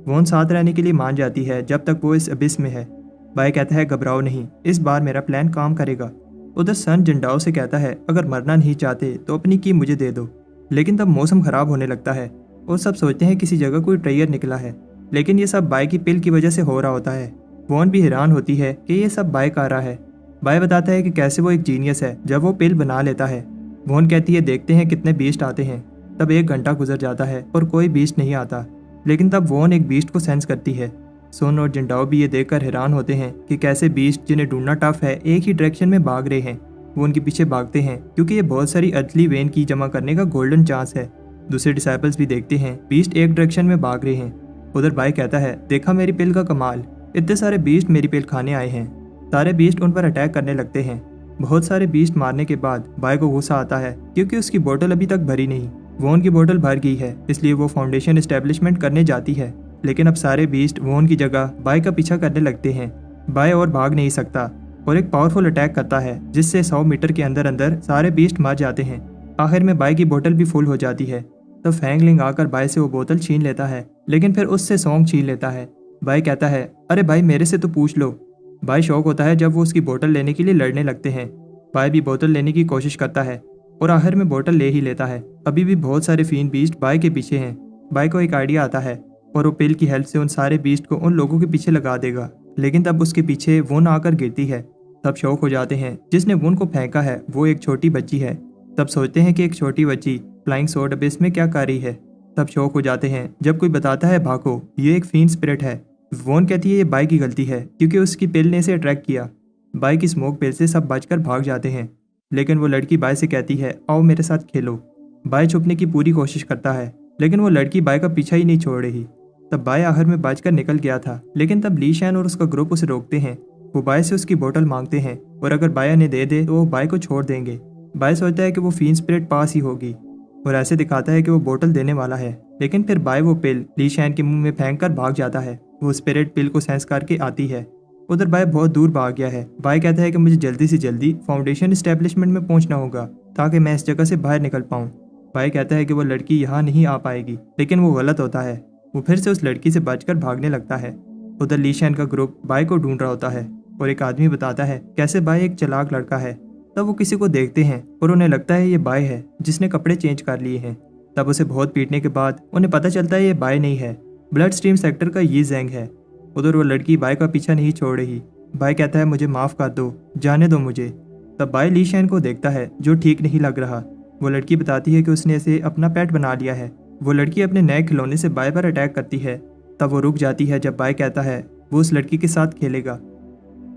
वॉन साथ रहने के लिए मान जाती है जब तक वो इस अबिस में है। बाय कहता है घबराओ नहीं, इस बार मेरा प्लान काम करेगा। उधर सन जिंडाओ से कहता है अगर मरना नहीं चाहते तो अपनी की मुझे दे दो, लेकिन तब मौसम खराब होने लगता है और सब सोचते हैं किसी जगह कोई ट्रेयर निकला है, लेकिन ये सब बाय की पिल की वजह से हो रहा होता है। वॉन भी हैरान होती है कि ये सब बाय कर रहा है। बाय बताता है कि कैसे वो एक जीनियस है जब वो पिल बना लेता है। वॉन कहती है देखते हैं कितने बीस्ट आते हैं। तब 1 घंटा गुजर जाता है और कोई बीस्ट नहीं आता, लेकिन तब वॉन एक बीस्ट को सेंस करती है। सोन और जिंडाओ भी ये देखकर हैरान होते हैं कि कैसे बीस्ट जिन्हें ढूंढना टफ है एक ही डायरेक्शन में भाग रहे हैं। वो उनके पीछे भागते हैं क्योंकि ये बहुत सारी अर्थली वेन की जमा करने का गोल्डन चांस है। दूसरे डिसाइपल्स भी देखते हैं बीस्ट एक डायरेक्शन में भाग रहे हैं। उधर बाय कहता है देखा मेरी पिल का कमाल, इतने सारे बीस्ट मेरी पिल खाने आए हैं। सारे बीस्ट उन पर अटैक करने लगते हैं। बहुत सारे बीस्ट मारने के बाद बाय को गुस्सा आता है क्योंकि उसकी बोतल अभी तक भरी नहीं। वॉन की बोतल भर गई है, इसलिए वो फाउंडेशन एस्टेब्लिशमेंट करने जाती है, लेकिन अब सारे बीस्ट वॉन की जगह बाय का पीछा करने लगते हैं। बाय और भाग नहीं सकता और एक पावरफुल अटैक करता है जिससे 100 मीटर के अंदर अंदर सारे बीस्ट मर जाते हैं। आखिर में बाय की बोतल भी फुल हो जाती है। तब फैंगलिंग आकर बाय से वो बोतल छीन लेता है, लेकिन फिर उससे सॉन्ग छीन लेता है। बाय कहता है अरे भाई मेरे से तो पूछ लो। बाय शॉक होता है जब वो उसकी बोतल लेने के लिए लड़ने लगते हैं। बाय भी बोतल लेने की कोशिश करता है और आखिर में बोतल ले ही लेता है। अभी भी बहुत सारे फीन बीस्ट बाय के पीछे हैं। बाय को एक आइडिया आता है और वो पिल की हेल्प से उन सारे बीस्ट को उन लोगों के पीछे लगा देगा, लेकिन तब उसके पीछे वुन आकर गिरती है। तब शौक हो जाते हैं जिसने वुन को फेंका है वो एक छोटी बच्ची है। तब सोचते हैं कि एक छोटी बच्ची फ्लाइंग स्वॉर्ड अबिस में क्या कर रही है। तब शौक हो जाते हैं जब कोई बताता है भागो, ये एक फीन स्पिरिट है। वोन कहती है ये बाई की गलती है क्योंकि उसकी पिल ने इसे अट्रैक्ट किया। बाई की स्मोक पिल से सब बचकर भाग जाते हैं, लेकिन वो लड़की बाई से कहती है आओ मेरे साथ खेलो। बाई छुपने की पूरी कोशिश करता है, लेकिन वो लड़की बाई का पीछा ही नहीं छोड़ रही। तब बाई आखिर में बचकर निकल गया था, लेकिन तब ली शैन और उसका ग्रुप उसे रोकते हैं। वो बाई से उसकी बोतल मांगते हैं और अगर बाई उन्हें दे दे तो वो बाई को छोड़ देंगे। बाई सोचता है कि वो फीन स्पिरिट पास ही होगी और ऐसे दिखाता है कि वो बोतल देने वाला है, लेकिन फिर बाई वो पिल ली शैन के मुंह में फेंक कर भाग जाता है। वो स्पिरिट पिल को सेंस करके आती है। उधर बाई बहुत दूर भाग गया है। बाई कहता है कि मुझे जल्दी से जल्दी फाउंडेशन एस्टेब्लिशमेंट में पहुंचना होगा ताकि मैं इस जगह से बाहर निकल पाऊं। बाई कहता है कि वो लड़की यहाँ नहीं आ पाएगी, लेकिन वो गलत होता है। वो फिर से उस लड़की से बचकर भागने लगता है। उधर ली शैन का ग्रुप बाई को ढूंढ रहा होता है और एक आदमी बताता है कैसे बाई एक चालाक लड़का है। तब वो किसी को देखते हैं और उन्हें लगता है ये बाई है जिसने कपड़े चेंज कर लिए हैं। तब उसे बहुत पीटने के बाद उन्हें पता चलता है ये बाई नहीं है, ब्लड स्ट्रीम सेक्टर का ये जैंग है। उधर वो लड़की बाई का पीछा नहीं छोड़ रही। बाई कहता है मुझे माफ़ कर दो, जाने दो मुझे। तब बाई ली शैन को देखता है जो ठीक नहीं लग रहा। वो लड़की बताती है कि उसने इसे अपना पेट बना लिया है। वो लड़की अपने नए खिलौने से बाई पर अटैक करती है। तब वो रुक जाती है जब बाई कहता है वो उस लड़की के साथ खेलेगा।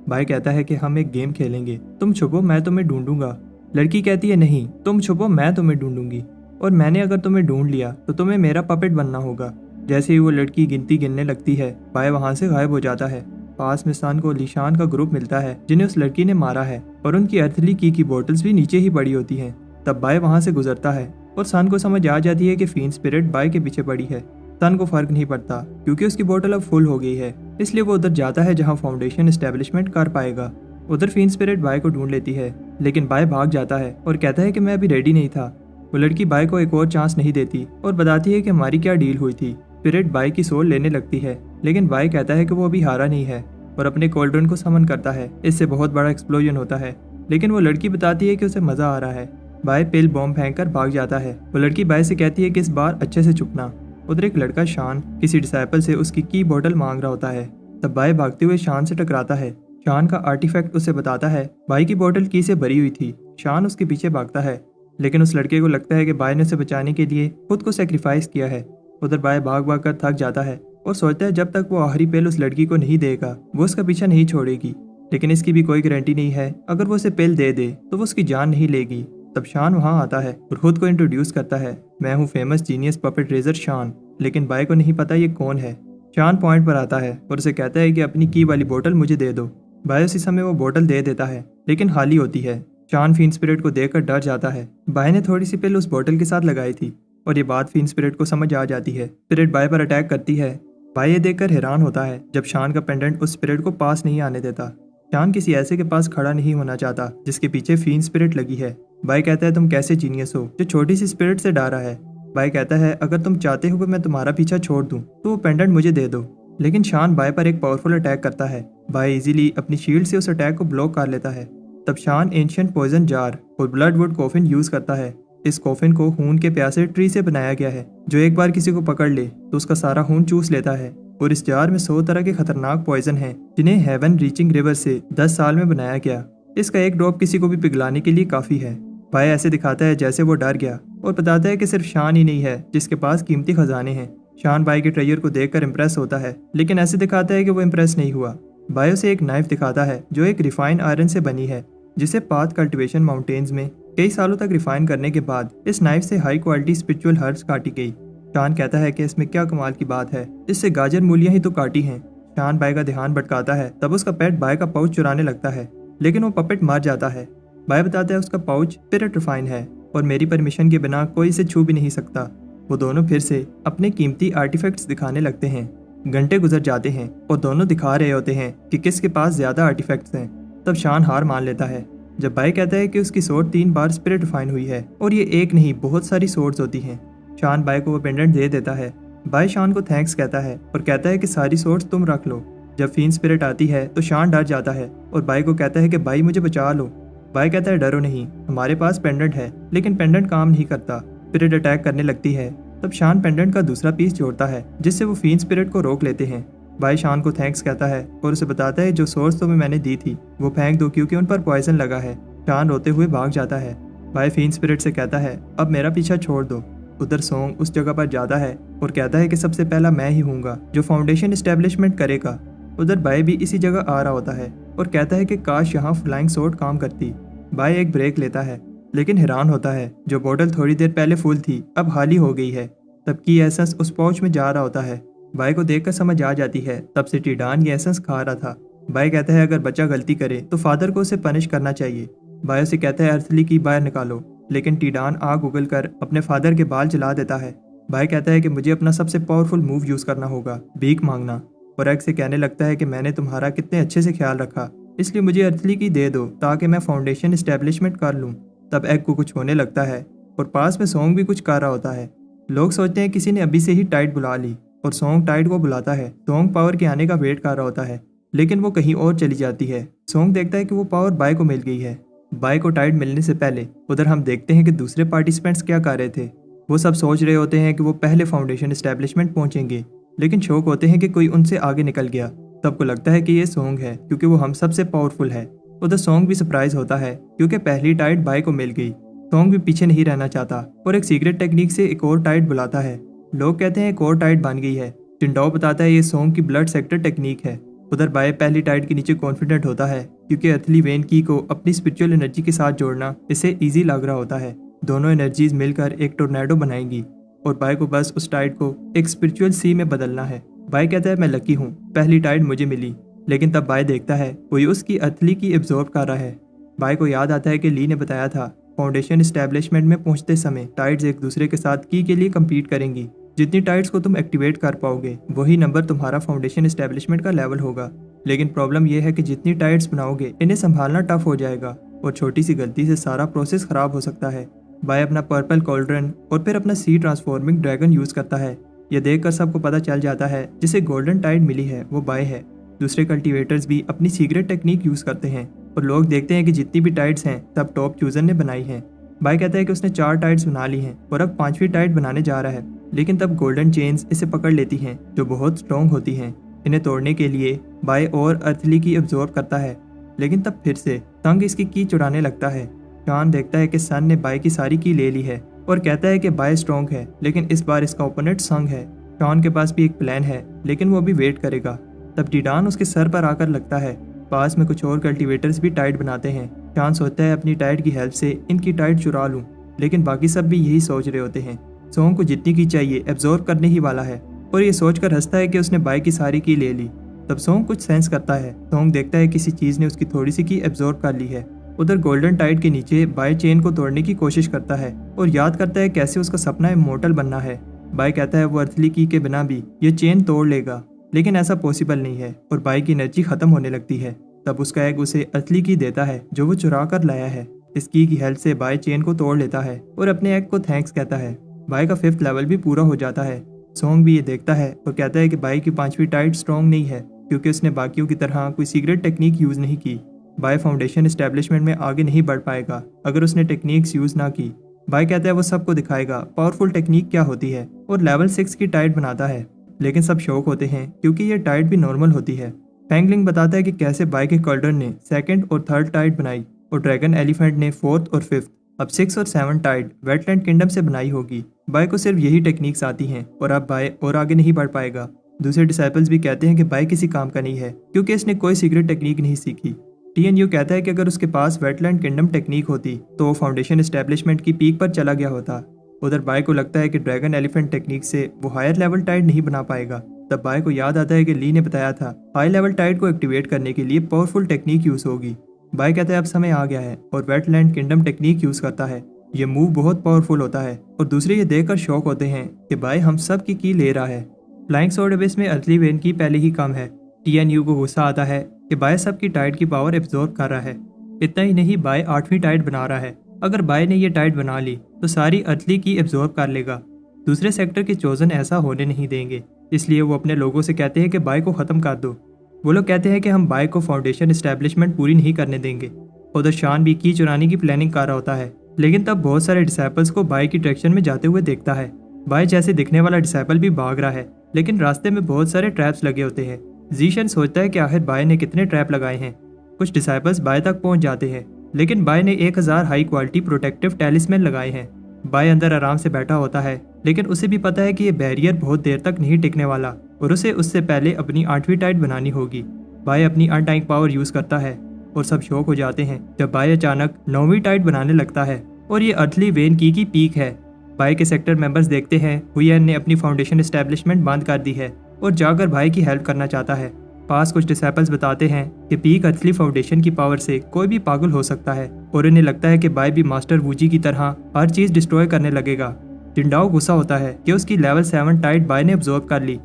बाई कहता है कि हम एक गेम खेलेंगे, तुम छुपो मैं तुम्हें ढूंढूंगा। लड़की कहती है नहीं, तुम छुपो मैं तुम्हें ढूंढूंगी, और मैंने अगर तुम्हें ढूंढ लिया तो तुम्हें मेरा पपेट बनना होगा। जैसे ही वो लड़की गिनती गिनने लगती है, बाई वहां से गायब हो जाता है। पास में सान को लीशान का ग्रुप मिलता है जिन्हें उस लड़की ने मारा है, और उनकी अर्थली की बोतल्स भी नीचे ही पड़ी होती हैं। तब बाई वहां से गुजरता है और सान को समझ आ जाती है कि फीन स्पिरिट बाई के पीछे पड़ी है। सन को फर्क नहीं पड़ता क्योंकि उसकी बोतल अब फुल हो गई है, इसलिए वो उधर जाता है जहां फाउंडेशन एस्टेब्लिशमेंट कर पाएगा। उधर फीन स्पिरिट बाई को ढूंढ लेती है, लेकिन बाई भाग जाता है और कहता है कि मैं अभी रेडी नहीं था। वो लड़की बाई को एक और चांस नहीं देती और बताती है कि हमारी क्या डील हुई थी। स्पिरिट बाई की सोल लेने लगती है, लेकिन बाई कहता है कि वो अभी हारा नहीं है और अपने कोल्ड्रन को समन करता है। इससे बहुत बड़ा एक्सप्लोजन होता है, लेकिन वो लड़की बताती है कि उसे मजा आ रहा है। बाई पिल बॉम्ब फेंक कर भाग जाता है। वो लड़की बाई से कहती है कि इस बार अच्छे से छुपना। उधर एक लड़का शान किसी डिसाइपल से उसकी की बोतल मांग रहा होता है। तब बाई भागते हुए शान से टकराता है। शान का आर्टिफैक्ट उसे बताता है बाई की बोतल की से भरी हुई थी। शान उसके पीछे भागता है, लेकिन उस लड़के को लगता है कि बाई ने उसे बचाने के लिए खुद को सेक्रीफाइस किया है। उधर बाई भाग भाग कर थक जाता है और सोचता है जब तक वो आखिरी पेल उस लड़की को नहीं देगा वो उसका पीछा नहीं छोड़ेगी। लेकिन इसकी भी कोई गारंटी नहीं है, अगर वो उसे पेल दे दे तो वो उसकी जान नहीं लेगी। तब शान वहां आता है और खुद को इंट्रोड्यूस करता है, मैं हूँ फेमस जीनियस पपेट रेजर शान। लेकिन बाई को नहीं पता ये कौन है। शान पॉइंट पर आता है और उसे कहता है कि अपनी की वाली बोतल मुझे दे दो। बाई उसी समय वो बोतल दे देता है, लेकिन खाली होती है। शान फीन स्पिरिट को देखकर डर जाता है। बाई ने थोड़ी सी पिल उस बोतल के साथ लगाई थी और ये बात फीन स्पिरिट को समझ आ जाती है। स्पिरिट बाई पर अटैक करती है। बाई ये देखकर हैरान होता है जब शान का पेंडेंट उस स्पिरिट को पास नहीं आने देता। शान किसी ऐसे के पास खड़ा नहीं होना चाहता जिसके पीछे फीन स्पिरिट लगी है। बाई कहता है तुम कैसे जीनियस हो जो छोटी सी स्पिरिट से डरा है। बाई कहता है अगर तुम चाहते हो कि मैं तुम्हारा पीछा छोड़ दूं तो वो पेंडेंट मुझे दे दो। लेकिन शान बाई पर एक पावरफुल अटैक करता है। बाई इजीली अपनी शील्ड से उस अटैक को ब्लॉक कर लेता है। तब शान एंशिएंट पॉइजन जार और ब्लड वुड कॉफिन यूज करता है। इस कॉफिन को खून के प्यासे ट्री से बनाया गया है जो एक बार किसी को पकड़ ले तो उसका सारा खून चूस लेता है। और इस जार में 100 तरह के खतरनाक पॉइजन हैं जिन्हें हेवन रीचिंग रिवर से 10 साल में बनाया गया। इसका एक ड्रॉप किसी को भी पिघलाने के लिए काफी है। बाई ऐसे दिखाता है जैसे वो डर गया और बताता है कि सिर्फ शान ही नहीं है जिसके पास कीमती खजाने हैं। शान बाई के ट्रेजर को देखकर इम्प्रेस होता है, लेकिन ऐसे दिखाता है कि वो इम्प्रेस नहीं हुआ। बाई उसे एक नाइफ दिखाता है जो एक रिफाइन आयरन से बनी है, जिसे पाथ कल्टिवेशन माउंटेन्स में कई सालों तक रिफाइन करने के बाद इस नाइफ से हाई क्वालिटी स्पिरिचुअल हर्ब्स काटी गई। शान कहता है कि इसमें क्या कमाल की बात है, इससे गाजर मूलियां ही तो काटी हैं। शान बाई का ध्यान भटकाता है, तब उसका पेट बाई का पाउच चुराने लगता है, लेकिन वो पपेट मार जाता है। बाई बताता है उसका पाउच स्पिरिट रिफाइन है और मेरी परमिशन के बिना कोई इसे छू भी नहीं सकता। वो दोनों फिर से अपने कीमती आर्टिफैक्ट्स दिखाने लगते हैं। घंटे गुजर जाते हैं और दोनों दिखा रहे होते हैं कि किसके पास ज्यादा आर्टिफैक्ट्स हैं। तब शान हार मान लेता है जब बाई कहता है कि उसकी सोर्ड 3 बार स्पिरिट रिफाइन हुई है और ये एक नहीं बहुत सारी सोर्ड्स होती हैं। शान बाई को वो पेंडेंट दे देता है। बाई शान को थैंक्स कहता है और कहता है कि सारी सोर्ड्स तुम रख लो। जब फीन स्पिरिट आती है तो शान डर जाता है और बाई को कहता है कि बाई मुझे बचा लो। बाई कहता है डरो नहीं, हमारे पास पेंडेंट है, लेकिन पेंडेंट काम नहीं करता। स्पिरिट अटैक करने लगती है। तब शान पेंडेंट का दूसरा पीस जोड़ता है जिससे वो फीन स्पिरिट को रोक लेते हैं। बाई शान को थैंक्स कहता है और उसे बताता है जो सोर्स तुम्हें मैंने दी थी वो फेंक दो क्योंकि उन पर पॉइजन लगा है। शान रोते हुए भाग जाता है। बाई फीन स्पिरिट से कहता है अब मेरा पीछा छोड़ दो। उधर सोंग उस जगह पर जाता है और कहता है कि सबसे पहला मैं ही हूँगा जो फाउंडेशन इस्टेब्लिशमेंट करेगा। उधर बाय भी इसी जगह आ रहा होता है और कहता है कि काश यहाँ फ्लाइंग सोर्ड काम करती। बाय एक ब्रेक लेता है लेकिन हैरान होता है जो बोतल थोड़ी देर पहले फुल थी अब खाली हो गई है। तब की एसेंस उस पाउच में जा रहा होता है। बाय को देखकर समझ आ जाती है तब से टीडान ये एसेंस खा रहा था। बाय कहता है अगर बच्चा गलती करे तो फादर को उसे पनिश करना चाहिए। बाय उसे कहता है अर्थली की बाहर निकालो, लेकिन टीडान आग उगल कर अपने फादर के बाल जला देता है। बाय कहता है कि मुझे अपना सबसे पावरफुल मूव यूज करना होगा, भीख मांगना, और एग से कहने लगता है कि मैंने तुम्हारा कितने अच्छे से ख्याल रखा, इसलिए मुझे अर्थली की दे दो ताकि मैं फाउंडेशन इस्टेब्लिशमेंट कर लूँ। तब एग को कुछ होने लगता है और पास में सोंग भी कुछ कर रहा होता है। लोग सोचते हैं किसी ने अभी से ही टाइड बुला ली और सोंग टाइड को बुलाता है। सोंग पावर के आने का वेट कर रहा होता है लेकिन वो कहीं और चली जाती है। सोंग देखता है कि वो पावर बाय को मिल गई है। बाय को टाइड मिलने से पहले उधर हम देखते हैं कि दूसरे पार्टिसिपेंट्स क्या कर रहे थे। वो सब सोच रहे होते हैं कि वो पहले फाउंडेशन एस्टेब्लिशमेंट पहुंचेंगे, लेकिन शौक होते हैं कि कोई उनसे आगे निकल गया। तब को लगता है कि ये सोंग है क्योंकि वो हम सबसे पावरफुल है। उधर सोंग भी सरप्राइज होता है क्योंकि पहली टाइड बाय को मिल गई। सोंग भी पीछे नहीं रहना चाहता और एक सीक्रेट टेक्निक से एक और टाइड बुलाता है। लोग कहते हैं एक और टाइड बन गई है। चिंडाओ बताता है ये सोंग की ब्लड सेक्टर टेक्निक है। उधर बाय पहली टाइड के नीचे कॉन्फिडेंट होता है क्योंकि अर्थली वेन की को अपनी स्पिरिचुअल एनर्जी के साथ जोड़ना इसे ईजी लग रहा होता है। दोनों एनर्जीज मिलकर एक टोर्नेडो बनाएंगी और बाय को बस उस टाइड को एक स्पिरिचुअल सी में बदलना है। बाय कहता है मैं लकी हूँ, पहली टाइड मुझे मिली। लेकिन तब बाय देखता है कोई उसकी अर्थली की एब्जॉर्ब कर रहा है। बाय को याद आता है कि ली ने बताया था फाउंडेशन एस्टेब्लिशमेंट में पहुंचते समय टाइड्स एक दूसरे के साथ की के लिए कम्पीट करेंगी। जितनी टाइड्स को तुम एक्टिवेट कर पाओगे वही नंबर तुम्हारा फाउंडेशन एस्टेब्लिशमेंट का लेवल होगा। लेकिन प्रॉब्लम यह है कि जितनी टाइड्स बनाओगे इन्हें संभालना टफ हो जाएगा और छोटी सी गलती से सारा प्रोसेस खराब हो सकता है। बाय अपना पर्पल कॉल्ड्रन और फिर अपना सी ट्रांसफॉर्मिंग ड्रैगन यूज करता है। यह देखकर सबको पता चल जाता है जिसे गोल्डन टाइड मिली है वो बाय है। दूसरे कल्टीवेटर्स भी अपनी सीक्रेट टेक्निक यूज करते हैं और लोग देखते हैं कि जितनी भी टाइड्स हैं सब टॉप चूजर ने बनाई हैं। बाय कहता है कि उसने 4 टाइड्स बना ली हैं और अब 5वीं टाइड बनाने जा रहा है। लेकिन तब गोल्डन चेन्स इसे पकड़ लेती हैं जो बहुत स्ट्रॉन्ग होती हैं। इन्हें तोड़ने के लिए बाय और अर्थली की एब्जॉर्ब करता है, लेकिन तब फिर से संग इसकी की चुराने लगता है। शॉन देखता है कि सन ने बाय की सारी की ले ली है और कहता है कि बाय स्ट्रॉन्ग है, लेकिन इस बार इसका ओपोनेंट संग है। शॉन के पास भी एक प्लान है लेकिन वो अभी वेट करेगा। तब टीडान उसके सर पर आकर लगता है। पास में कुछ और कल्टीवेटर्स भी टाइड बनाते हैं। शॉन सोचता है अपनी टाइड की हेल्प से इनकी टाइड चुरा लूं, लेकिन बाकी सब भी यही सोच रहे होते हैं। सोंग को जितनी की चाहिए एब्जॉर्ब करने ही वाला है और ये सोचकर हंसता है कि उसने बाय की सारी की ले ली। तब सोंग कुछ सेंस करता है। सोंग देखता है किसी चीज ने उसकी थोड़ी सी की एब्जॉर्ब कर ली है। उधर गोल्डन टाइड के नीचे बाय चेन को तोड़ने की कोशिश करता है और याद करता है कैसे उसका सपना इमोर्टल बनना है। बाय कहता है वो अर्थली की के बिना भी ये चेन तोड़ लेगा, लेकिन ऐसा पॉसिबल नहीं है और बाय की एनर्जी खत्म होने लगती है। तब उसका एग उसे अर्थली की देता है जो वो चुरा कर लाया है। इस की हेल्प से बाय चेन को तोड़ लेता है और अपने एग को थैंक्स कहता है। बाय का 5th लेवल भी पूरा हो जाता है। सोंग भी ये देखता है और कहता है कि बाय की 5वीं टाइड स्ट्रॉन्ग नहीं है क्योंकि उसने बाकियों की तरह कोई सीक्रेट टेक्निक यूज नहीं की। बाय फाउंडेशन एस्टेब्लिशमेंट में आगे नहीं बढ़ पाएगा अगर उसने टेक्निक्स यूज ना की। बाय कहता है वो सबको दिखाएगा पावरफुल टेक्निक क्या होती है और लेवल 6 की टाइड बनाता है, लेकिन सब शौक होते हैं क्योंकि ये टाइड भी नॉर्मल होती है। फैंगलिंग बताता है कि कैसे बाय के कॉल्डर ने 2nd और 3rd टाइड बनाई और ड्रैगन एलिफेंट ने 4th और 5th। अब 6 और 7 टाइड वेटलैंड किंगडम से बनाई होगी। बाय को सिर्फ यही टेक्निक्स आती हैं और अब बाय और आगे नहीं बढ़ पाएगा। दूसरे डिसाइपल्स भी कहते हैं कि बाय किसी काम का नहीं है क्योंकि इसने कोई सीक्रेट टेक्निक नहीं सीखी। TNU कहता है कि अगर उसके पास वेटलैंड किंगडम टेक्निक होती तो वो फाउंडेशन एस्टेब्लिशमेंट की पीक पर चला गया होता। उधर बाय को लगता है कि ड्रैगन एलिफेंट टेक्निक से वो हायर लेवल टाइड नहीं बना पाएगा। तब बाय को याद आता है कि ली ने बताया था हाई लेवल टाइड को एक्टिवेट करने के लिए पावरफुल टेक्निक यूज होगी। बाय कहता है अब समय आ गया है और वेटलैंड किंगडम टेक्निक यूज करता है। ये मूव बहुत पावरफुल होता है और दूसरे ये देखकर शॉक होते हैं कि बाय हम सब की ले रहा है। फ्लाइंग स्वॉर्ड एबिस में अर्थली वेन की पहले ही कम है। TNU को गुस्सा आता है कि बाय सब की टाइड की पावर एब्जॉर्ब कर रहा है। इतना ही नहीं, बाय 8वीं टाइड बना रहा है। अगर बाय ने ये टाइड बना ली तो सारी अर्थली की एब्जॉर्ब कर लेगा। दूसरे सेक्टर के चोजन ऐसा होने नहीं देंगे, इसलिए वो अपने लोगों से कहते हैं कि बाय को खत्म कर दो। वो लोग कहते हैं कि हम बाय को फाउंडेशन एस्टेब्लिशमेंट पूरी नहीं करने देंगे। उधर शान भी की चुराने की प्लानिंग कर रहा होता है, लेकिन तब बहुत सारे डिसाइपल्स को बाय की डायरेक्शन में जाते हुए देखता है। बाय जैसे दिखने वाला डिसाइपल भी भाग रहा है, लेकिन रास्ते में बहुत सारे ट्रैप्स लगे होते हैं। जीशन सोचता है कि आखिर बाय ने कितने ट्रैप लगाए हैं। कुछ डिसाइपल्स बाय तक पहुंच जाते हैं, लेकिन बाय ने 1000 हाई क्वालिटी प्रोटेक्टिव टैलिस्मैन लगाए हैं। बाय अंदर आराम से बैठा होता है लेकिन उसे भी पता है कि ये बैरियर बहुत देर तक नहीं टिकने वाला और उसे उससे पहले अपनी 8वीं टाइड बनानी होगी। बाय अपनी अनटाइंग पावर यूज करता है और सब शॉक हो जाते हैं जब बाय अचानक 9वीं टाइड बनाने लगता है और ये अर्थली वेन की पीक है। बाय के सेक्टर मेंबर्स देखते हैं हुयन ने अपनी फाउंडेशन एस्टेब्लिशमेंट बंद कर दी है और जाकर भाई की हेल्प करना चाहता है। पास कुछ डिसेबल्स बताते हैं कि पीक अर्थली फाउंडेशन की पावर से कोई भी पागल हो सकता है और इन्हें लगता है कि बाय भी मास्टर वूजी की तरह हर चीज डिस्ट्रॉय करने लगेगा। जिंडाओ गुस्सा होता है कि उसकी लेवल 7 टाइड बाय ने ऑब्जर्व कर ली।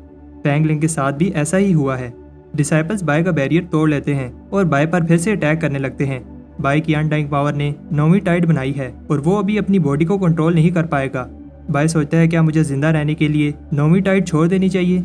फैंगलिंग के साथ भी ऐसा ही हुआ है। डिसाइपल्स बाय का बैरियर तोड़ लेते हैं और बाय पर फिर से अटैक करने लगते हैं। बाय की अनटाइंग पावर ने 9वीं टाइड बनाई है और वो अभी अपनी बॉडी को कंट्रोल नहीं कर पाएगा। बाय सोचता है क्या मुझे जिंदा रहने के लिए 9वीं टाइड छोड़ देनी चाहिए।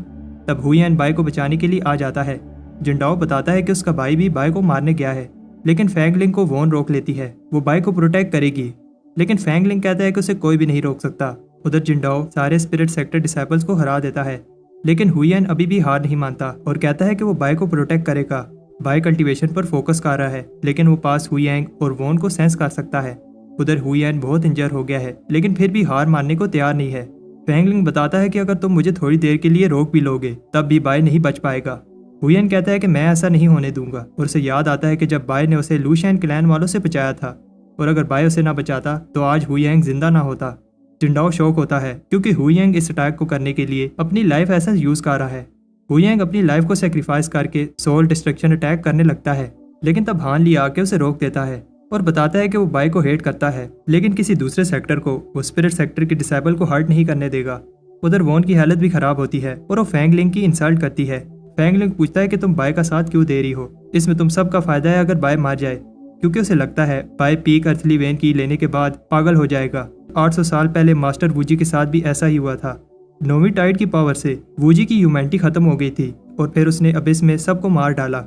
तब हुयन बाय को बचाने के लिए आ जाता है। जिंडाओ बताता है कि उसका भाई भी बाय को मारने गया है, लेकिन फैंगलिंग को वॉन रोक लेती है। वो बाय को प्रोटेक्ट करेगी, लेकिन फैंगलिंग कहता है कि उसे कोई भी नहीं रोक सकता। उधर जिंडाओ सारे स्पिरिट सेक्टर डिसाइपल्स को हरा देता है, लेकिन हुयन अभी भी हार नहीं मानता और कहता है कि वो बाय को प्रोटेक्ट करेगा। बाय कल्टीवेशन पर फोकस कर रहा है, लेकिन वो पास हुयैंग और वॉन को सेंस कर सकता है। उधर हुयन बहुत इंजर हो गया है, लेकिन फिर भी हार मानने को तैयार नहीं है। फैंगलिंग बताता है कि अगर तुम मुझे थोड़ी देर के लिए रोक भी लोगे तब भी बाय नहीं बच पाएगा। हुयन कहता है कि मैं ऐसा नहीं होने दूंगा और उसे याद आता है कि जब बाय ने उसे लूशैन क्लैन वालों से बचाया था और अगर बाय उसे ना बचाता तो आज हुयैंग जिंदा ना होता। जिंडाओ शौक होता है क्योंकि हुयैंग इस अटैक को करने के लिए अपनी लाइफ एसेंस यूज कर रहा है। हुयैंग अपनी लाइफ को सेक्रीफाइस करके सोल डिस्ट्रक्शन अटैक करने लगता है, लेकिन तब हान ली आके उसे रोक देता है और बताता है कि वो बाय को हेट करता है, लेकिन किसी दूसरे सेक्टर को, वो स्पिरिट सेक्टर के डिसेबल को हर्ट नहीं करने देगा। उधर वॉन की हालत भी खराब होती है और वो फैंगलिंग की इंसल्ट करती है। फैंगलिंग पूछता है कि तुम बाय का साथ क्यों दे रही हो, इसमें तुम सबका फायदा है अगर बाय मार जाए, क्योंकि उसे लगता है बाय पीक अर्थली वेन की लेने के बाद पागल हो जाएगा। 800 साल पहले मास्टर वूजी के साथ भी ऐसा ही हुआ था। 9वीं टाइड की पावर से वूजी की ह्यूमैनिटी खत्म हो गई थी और फिर उसने अबिस में सबको मार डाला।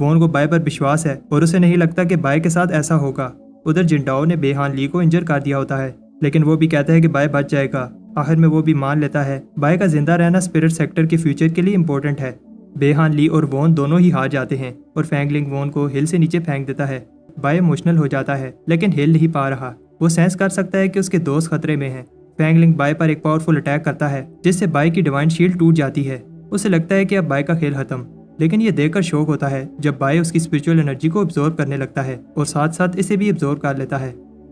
वॉन को बाय पर विश्वास है और उसे नहीं लगता कि बाय के साथ ऐसा होगा। उधर जिंडाओ ने बेहान ली को इंजर कर दिया होता है, लेकिन वो भी कहता है कि बाय बच जाएगा। आखिर में वो भी मान लेता है बाय का जिंदा रहना स्पिरिट सेक्टर के फ्यूचर के लिए इम्पोर्टेंट है। बेहान ली और वॉन दोनों ही हार जाते हैं और फैंगलिंग वॉन को हिल से नीचे फेंक देता है। बाय इमोशनल हो जाता है, लेकिन हिल नहीं पा रहा। वो सेंस कर सकता है कि उसके दोस्त खतरे में हैं। फैंगलिंग बाय पर एक पावरफुल अटैक करता है, जिससे बाय की डिवाइन शील्ड टूट जाती है। उसे लगता है कि अब बाय का खेल खत्म, लेकिन ये देखकर शौक होता है जब बाय उसकी स्पिरिचुअल एनर्जी को अब्जॉर्ब करने लगता है और साथ साथ इसे भी अब्जॉर्ब कर लेता है।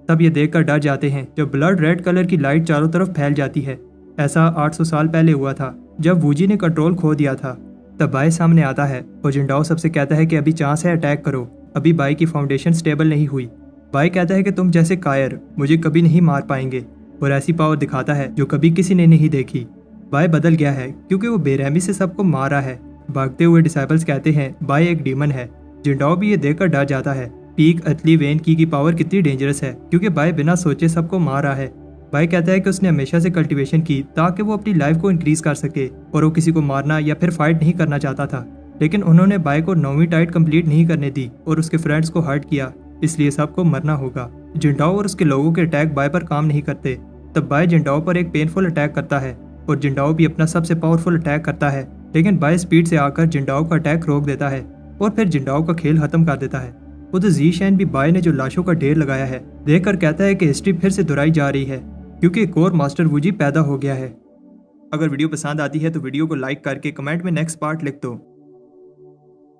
तब ये देखकर डर जाते हैं जब ब्लड रेड कलर की लाइट चारों तरफ फैल जाती है। ऐसा 800 साल पहले हुआ था जब वूजी ने कंट्रोल खो दिया था। तब बाय सामने आता है और जिंडाओ सबसे कहता है कि अभी चांस है, अटैक करो, अभी बाय की फाउंडेशन स्टेबल नहीं हुई। बाय कहता है कि तुम जैसे कायर मुझे कभी नहीं मार पाएंगे और ऐसी पावर दिखाता है जो कभी किसी ने नहीं देखी। बाय बदल गया है क्योंकि वो बेरहमी से सबको मार रहा है। भागते हुए डिसाइपल्स कहते हैं बाय एक डीमन है। जिंडाओ भी ये देखकर डर जाता है। पीक अर्थली वेन की पावर कितनी डेंजरस है क्योंकि बाय बिना सोचे सबको मार रहा है। बाय कहता है कि उसने हमेशा से कल्टीवेशन की ताकि वो अपनी लाइफ को इंक्रीज कर सके और वो किसी को मारना या फिर फाइट नहीं करना चाहता था, लेकिन उन्होंने बाय को 9वीं टाइड कंप्लीट नहीं करने दी और उसके फ्रेंड्स को हर्ट किया, इसलिए सबको मरना होगा। जिंडाओ और उसके लोगों के अटैक बाय पर काम नहीं करते। तब बाय जिंडाओ पर एक पेनफुल अटैक करता है और जिंडाओ भी अपना सबसे पावरफुल अटैक करता है, लेकिन बाय स्पीड से आकर जिंडाओ का अटैक रोक देता है और फिर जिंडाओ का खेल खत्म कर देता है। उधर ज़ीशैन भी बाय ने जो लाशों का ढेर लगाया है देखकर कहता है कि हिस्ट्री फिर से दोहराई जा रही है क्योंकि एक और मास्टर वूजी पैदा हो गया है। अगर वीडियो पसंद आती है तो वीडियो को लाइक करके कमेंट में नेक्स्ट पार्ट लिख दो।